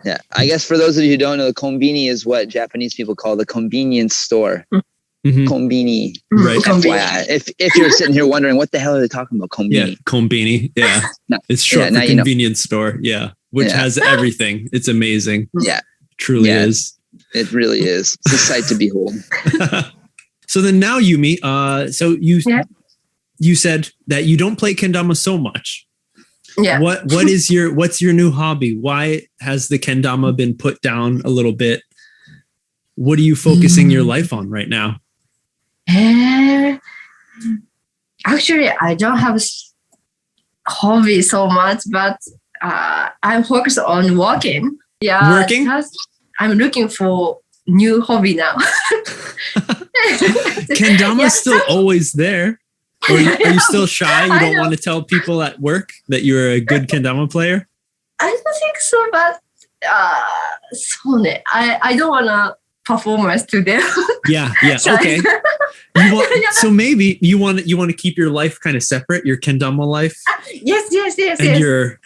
Yeah. I guess for those of you who don't know, the Conbini is what Japanese people call the convenience store. Mm-hmm. Conbini. Right. FYI. If you're sitting here wondering what the hell are they talking about, Conbini. Yeah, Conbini. Yeah. No. It's short for convenience store. Yeah. Which has everything. It's amazing. Yeah. Truly is. It really is. It's a sight to behold. So then now, Yumi, you said that you don't play kendama so much. Yeah. What's your new hobby? Why has the kendama been put down a little bit? What are you focusing your life on right now? Actually, I don't have hobby so much, but I'm focused on working. Yeah. Working? I'm looking for new hobby now. Kendama is still always there. Or are you still shy? You don't want to tell people at work that you're a good kendama player? I don't think so, but I don't want to performance to them. Yeah, okay. So maybe you want to keep your life kind of separate, your kendama life. Yes. And your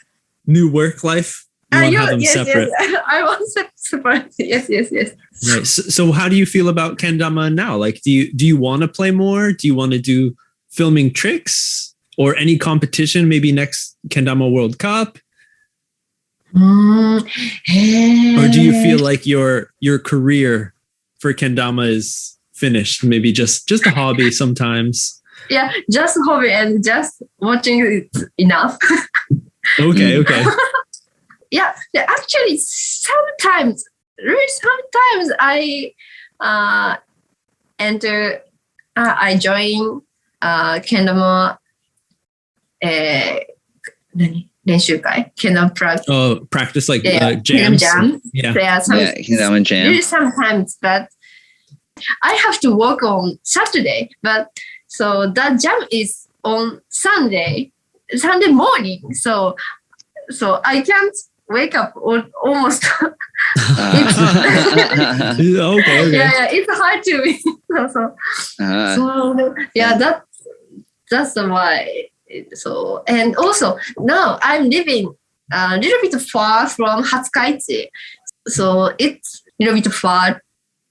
new work life. You want to have them separate. Yes. I want separate. Yes. Right. So how do you feel about kendama now? Like, do you want to play more? Do you want to do filming tricks or any competition? Maybe next Kendama World Cup. Or do you feel like your career for kendama is finished? Maybe just a hobby sometimes. Yeah, just hobby and just watching is enough. Okay. Yeah, actually, sometimes I I join kendama 練習会 kendama practice like jams. jams. Yeah, kendama jam. Really sometimes, but I have to work on Saturday, but so that jam is on Sunday morning. So I can't wake up almost. Okay. Yeah, it's hard to me. So that's why. So and also now I'm living a little bit far from Hatsukaichi, so it's a little bit far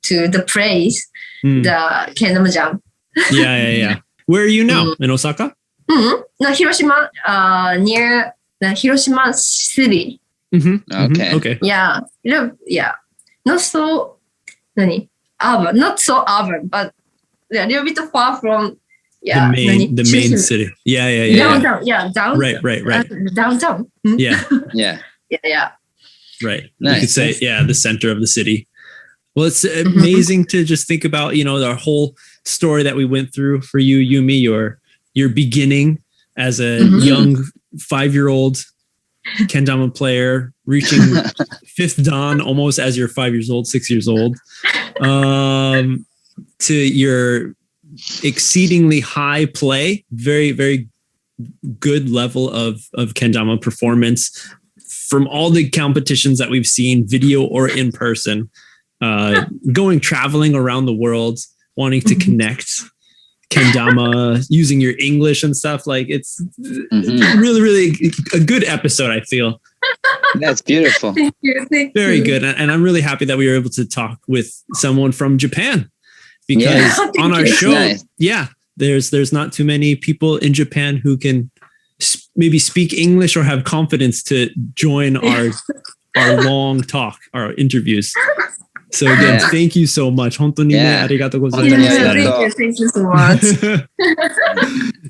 to the place, the kendama jam. Yeah. Where are you now? In Osaka? No, Hiroshima, near the Hiroshima city. Okay. Yeah. Not so urban, not so urban, but a little bit far from the main city. Yeah. Downtown. Yeah, downtown. Right. Downtown. Yeah. Right. Nice. You could say, the center of the city. Well, it's amazing to just think about, our whole story that we went through for you, Yumi, your beginning as a young 5-year-old kendama player, reaching 5th dan almost as you're 5 years old, 6 years old, to your exceedingly high play, very, very good level of kendama performance from all the competitions that we've seen, video or in person, traveling around the world, wanting to connect kendama, using your English and stuff. Like it's really, really a good episode, I feel. That's beautiful. Thank you. Very good. And I'm really happy that we were able to talk with someone from Japan, because on our show, there's not too many people in Japan who can maybe speak English or have confidence to join our long talk, our interviears. So again, thank you so much. 本当にね、ありがとうございます。Thank you so much.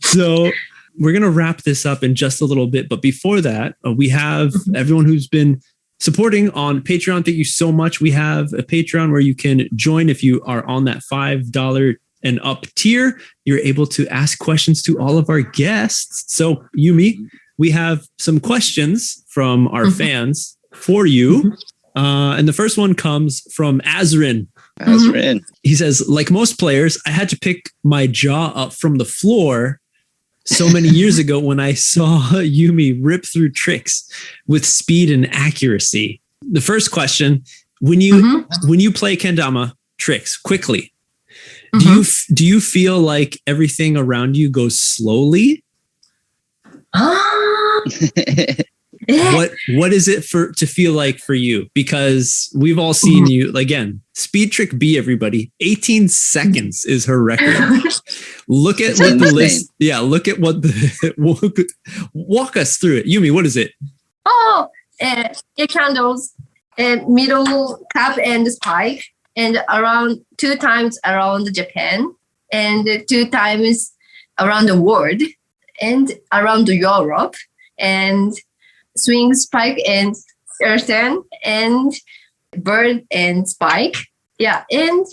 So we're going to wrap this up in just a little bit. But before that, we have everyone who's been supporting on Patreon. Thank you so much. We have a Patreon where you can join if you are on that $5 and up tier. You're able to ask questions to all of our guests. So Yumi, we have some questions from our fans for you. And the first one comes from Azrin. He says, like most players, I had to pick my jaw up from the floor so many years ago when I saw Yumi rip through tricks with speed and accuracy. The first question, when you play kendama tricks quickly, do you feel like everything around you goes slowly? What is it to feel like for you? Because we've all seen you, again, speed trick B, everybody, 18 seconds is her record. Look at what the list. Yeah. Look at what walk us through it. Yumi, what is it? Air candles, middle cap and spike, and around 2 times around Japan, and 2 times around the world, and around Europe, and swing, spike, and earthen, and bird and spike. Yeah, and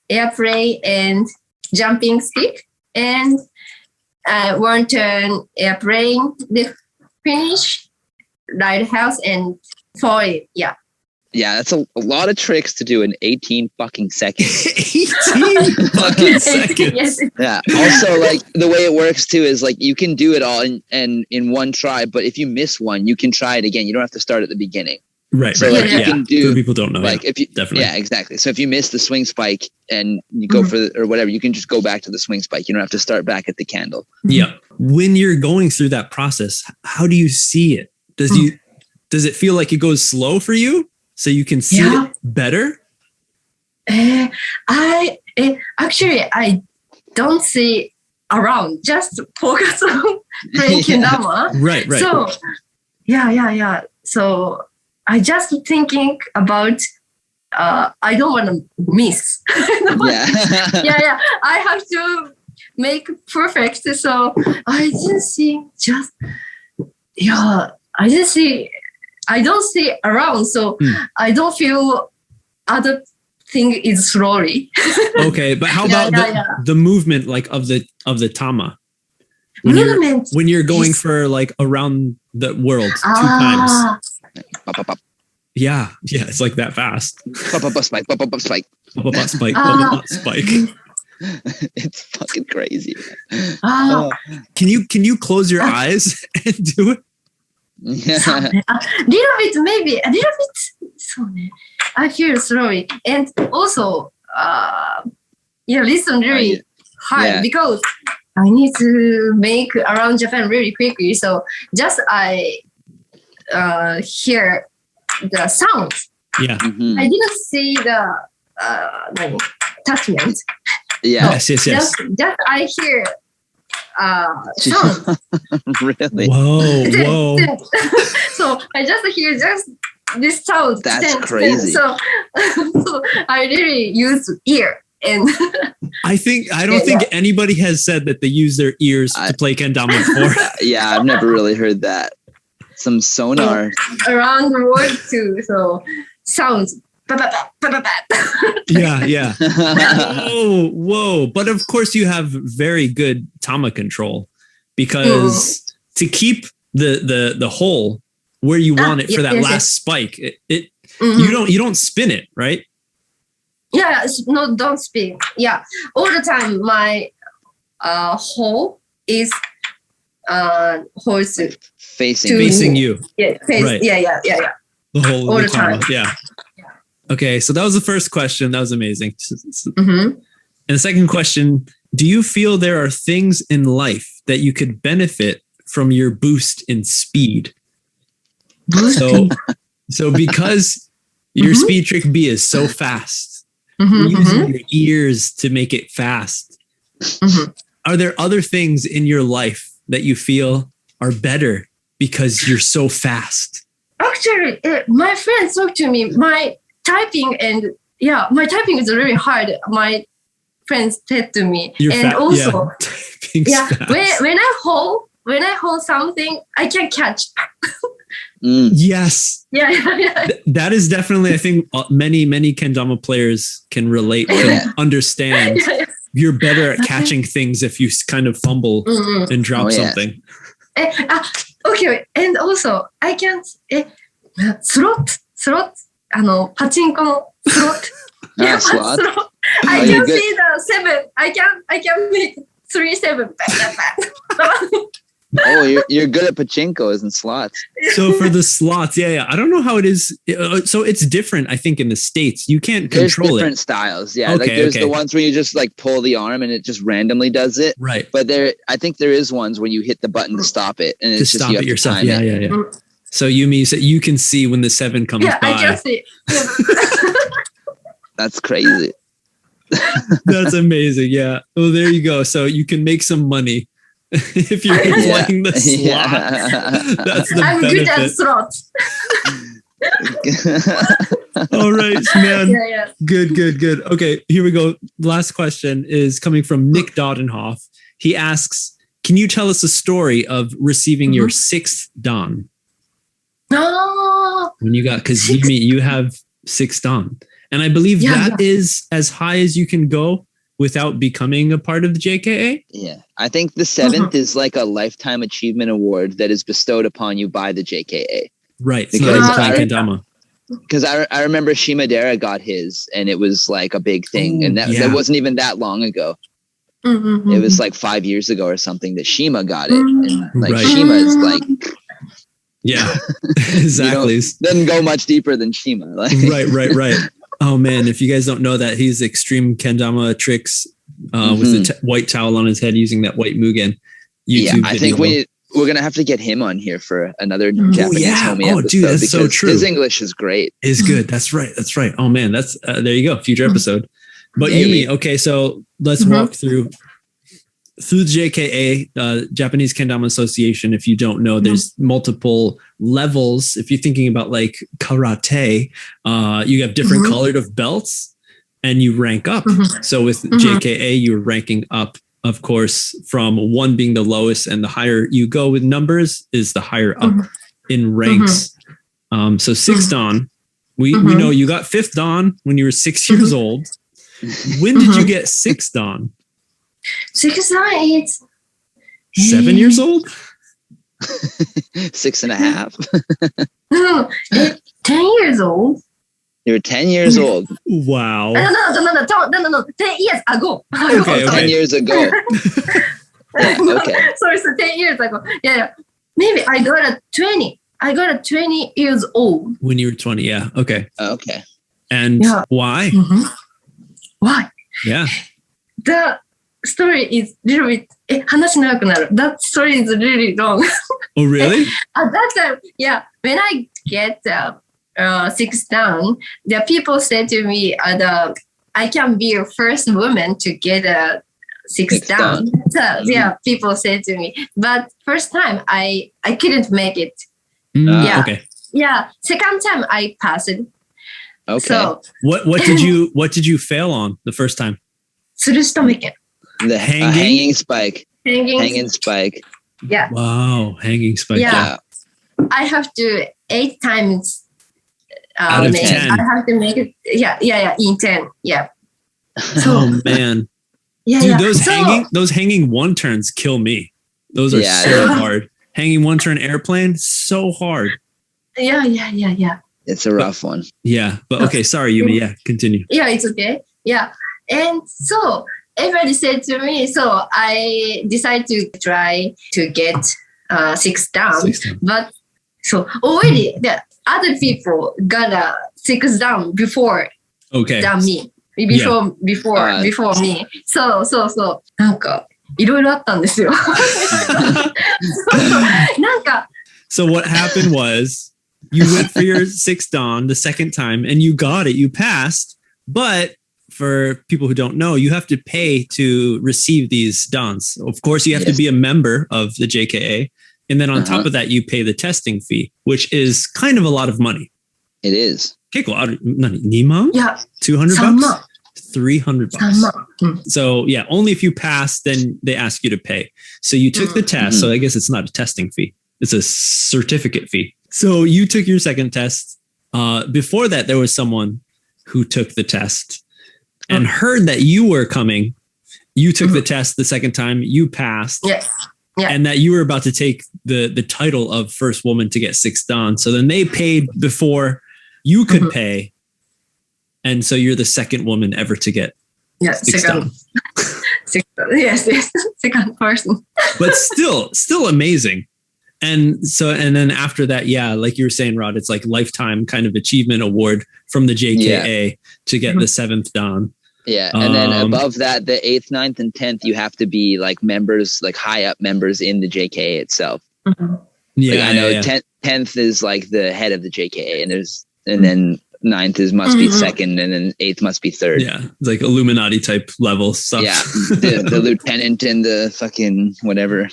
airplane and jumping stick, and 1 turn airplane, the finish, lighthouse, and foil. Yeah. Yeah, that's a lot of tricks to do in 18 fucking seconds. 18 fucking seconds. Yes. Yeah. Also, like the way it works too is like you can do it all in one try, but if you miss one, you can try it again. You don't have to start at the beginning. Right. So like you can do. For people don't know. Like if you definitely. Yeah, exactly. So if you miss the swing spike and you go for or whatever, you can just go back to the swing spike. You don't have to start back at the does it feel like it goes slow for you so you can see it better? I don't see around, just focus on playing kendama. Right. So yeah. So I just thinking about I don't want to miss. Yeah. I have to make perfect. So I didn't see I don't see around. So I don't feel other thing is slowly. Okay, but how about the movement like of the tama? When you're going for like around the world 2 times. Yeah, it's like that fast. Spike. Spike. It's fucking crazy. Can you close your eyes and do it? Little bit, maybe a little bit. So I feel slowly, and also listen really hard because I need to make around Japan really quickly. So just I hear the sound. Yeah. Mm-hmm. I didn't see the attachment. Yeah. So yes. Just I hear sound. Really? Whoa. So I just hear this sound. That's crazy. So I really use ear. And I don't think anybody has said that they use their ears to play kendama before. Yeah, I've never really heard that. Some sonar around the world too. So sounds. Yeah. Whoa. But of course you have very good tama control because to keep the hole where you want it for that last spike, you don't spin it, right? Yeah, no, don't spin. Yeah, all the time my hole is facing you. Yeah, right. Yeah. The hole all of the time. Yeah. Okay, so that was the first question. That was amazing. Mm-hmm. And the second question, do you feel there are things in life that you could benefit from your boost in speed? So because your speed trick B is so fast, using your ears to make it fast, are there other things in your life that you feel are better because you're so fast? Actually, my friends talk to me, my typing is really hard. My friends said to me, also, when I hold something, I can catch. Yes. Yeah. That is definitely, I think many kendama players can relate, can understand. You're better at catching ththings if you kind of fumble and drop something. Okay, and also I can slot. パチンコのスロット。Slot. I can see the 7. I can make 3-7. Oh, you're good at pachinkos and slots. So for the slots, yeah. I don't know how it is. So it's different, I think, in the States. You can't control There's different styles. Yeah, okay, like there's the ones where you just like pull the arm and it just randomly does it. Right. But I think there is ones where you hit the button to stop it and it's just you have yourself. To time Yeah. So Yumi, so you can see when the 7 comes by. Yeah, I can see. That's crazy. That's amazing. Yeah. Well, there you go. So you can make some money if you're playing the slot. Yeah. That's the I'm benefit. good at slots. All right, man. Yeah. Good. Okay, here we go. Last question is coming from Nick Dodenhoff. He asks, can you tell us a story of receiving your 6th dan? No. When you got, because you have 6 dan. And I believe that is as high as you can go without becoming a part of the JKA. Yeah. I think the 7th is like a lifetime achievement award that is bestowed upon you by the JKA. Right. Because I remember Shimadera got his and it was like a big thing. And that wasn't even that long ago. It was like 5 years ago or something that Shima got it. And like Shima is like... Yeah, exactly. Doesn't go much deeper than Shima. Like. Right. Oh man, if you guys don't know that, he's extreme kendama tricks with the white towel on his head using that white Mugen YouTube video. I think We're gonna have to get him on here for another Japanese homie episode. Dude, that's so true. His English is great. Is good. That's right. Oh man, that's there you go. Future episode. But Yumi, okay, so let's walk through the JKA, Japanese Kendama Association. If you don't know, there's multiple levels. If you're thinking about like karate, you have different colored of belts and you rank up. So with JKA, you're ranking up, of course, from 1 being the lowest, and the higher you go with numbers is the higher up in ranks. So 6th Dan, we know you got 5th Dan when you were 6 years old. When did you get 6th Dan? 6 Dan is 7 years old? 6.5. No, 10 years old. You were 10 years old. Wow. No. 10 years ago. Okay. 10 years ago. Yeah, okay. So it's 10 years ago. Yeah. Maybe I got a 20. I got a 20 years old. When you were 20, yeah. Okay. Okay. And why? Why? Yeah. The story is a little bit, 話長くなる. That story is really long. Oh, really? At that time, when I get 6th Dan, the people said to me, I can be your first woman to get a 6th Dan. So, people said to me. But first time, I couldn't make it. Okay. Yeah, second time I passed it. Okay. So, what did you fail on the first time? 吊るし止め剣. The hanging spike. Hanging spike. Yeah. Wow, hanging spike. Yeah. I have to 8 times out of 10. I have to make it. Yeah. In 10. Yeah. So, oh man. Yeah. Dude, those hanging one turns kill me. Those are so hard. Hanging one turn airplane, so hard. Yeah. It's a rough one. Yeah, but okay, sorry, Yumi. Yeah, continue. Yeah, it's okay. Yeah. And so everybody said to me, so I decided to try to get 6th Dan. But so already the other people got a 6th Dan before than me. Before me. So なんかいろいろあったんですよ。なんか So what happened was you went for your 6th Dan the second time and you got it, you passed, but for people who don't know, you have to pay to receive these dans. Of course, you have to be a member of the JKA. And then on top of that, you pay the testing fee, which is kind of a lot of money. It is. 結構ある、何、2万? Yeah. $200? 3万. $300. So yeah, only if you pass, then they ask you to pay. So you took the test. So I guess it's not a testing fee. It's a certificate fee. So you took your second test. Before that, there was someone who took the test and heard that you were coming. You took the test the second time, you passed. Yes. Yeah. And that you were about to take the title of first woman to get 6th Dan. So then they paid before you could pay. And so you're the second woman ever to get 6th Dan. Yes, second person. But still amazing. And then after that, like you were saying, Rod, it's like lifetime kind of achievement award from the JKA to get the 7th Dan. Yeah. And then above that, the 8th, 9th, and 10th, you have to be like members, like high up members in the JKA itself. Yeah. Like I know 10th is like the head of the JKA, and then 9th must be second, and then 8th must be third. Yeah. It's like Illuminati type level stuff. Yeah. The lieutenant and the fucking whatever.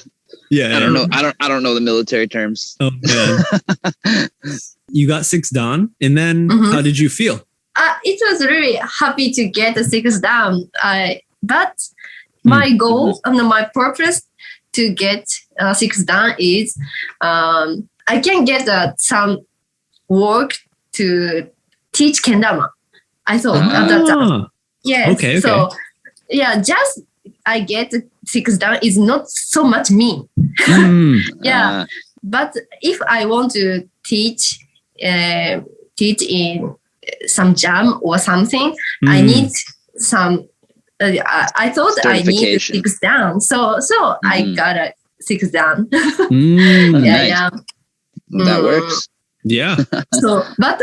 Yeah. I don't know. I don't know the military terms. Oh man. You got 6th Dan, and then how did you feel? It was really happy to get a 6th Dan. But my goal, my purpose to get 6th Dan is I can get some work to teach kendama. I thought at that time. Yes. Okay. So just I get 6th Dan is not so much me. But if I want to teach in some jam or something, I need some. I thought I need 6th Dan, so I got a 6th Dan. That works. Yeah. So, but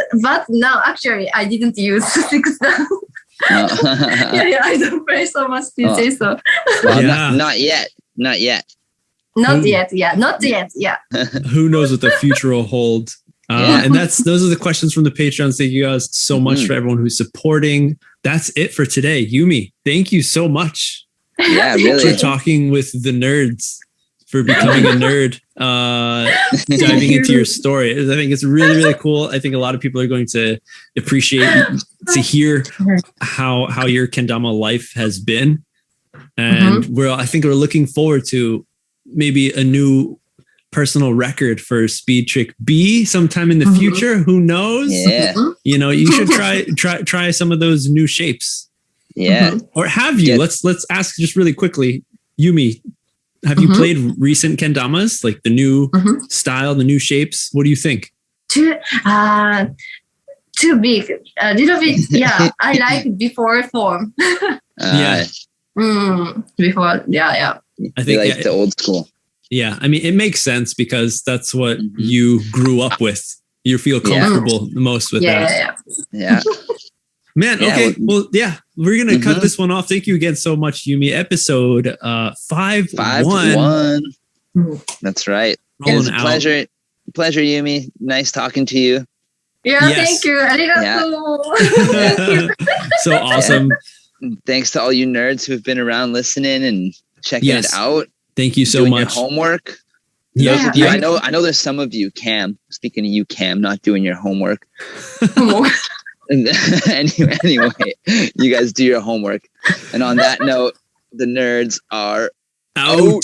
now actually I didn't use 6th Dan. I don't pay so much to say so. Well, not yet. Not yet. Yeah. Not yet. Yeah. Who knows what the future will hold? And those are the questions from the Patreons. Thank you guys so much for everyone who's supporting. That's it for today. Yumi, thank you so much. Yeah, really. For talking with the nerds, for becoming a nerd, diving into your story. I think it's really, really cool. I think a lot of people are going to appreciate to hear how your kendama life has been. And I think we're looking forward to maybe a new personal record for Speed Trick B sometime in the future. Who knows? Yeah. You know, you should try some of those new shapes. Yeah. Or have you? Let's ask just really quickly, Yumi, have you played recent kendamas, like the new style, the new shapes? What do you think? Too big, a little bit. Yeah, I like before form. Before, yeah. I think like the old school. Yeah, I mean, it makes sense because that's what you grew up with. You feel comfortable the most with that. Yeah. Man, okay. Well, we're going to cut this one off. Thank you again so much, Yumi. Episode 5-1. That's right. It was a pleasure, Yumi. Nice talking to you. Yeah, thank you. So awesome. Thanks to all you nerds who've been around listening and checking it out. Thank you so much. Your homework. Yeah. I know there's some of you, Cam, speaking of you, Cam, not doing your homework. Anyway, you guys do your homework. And on that note, the nerds are out.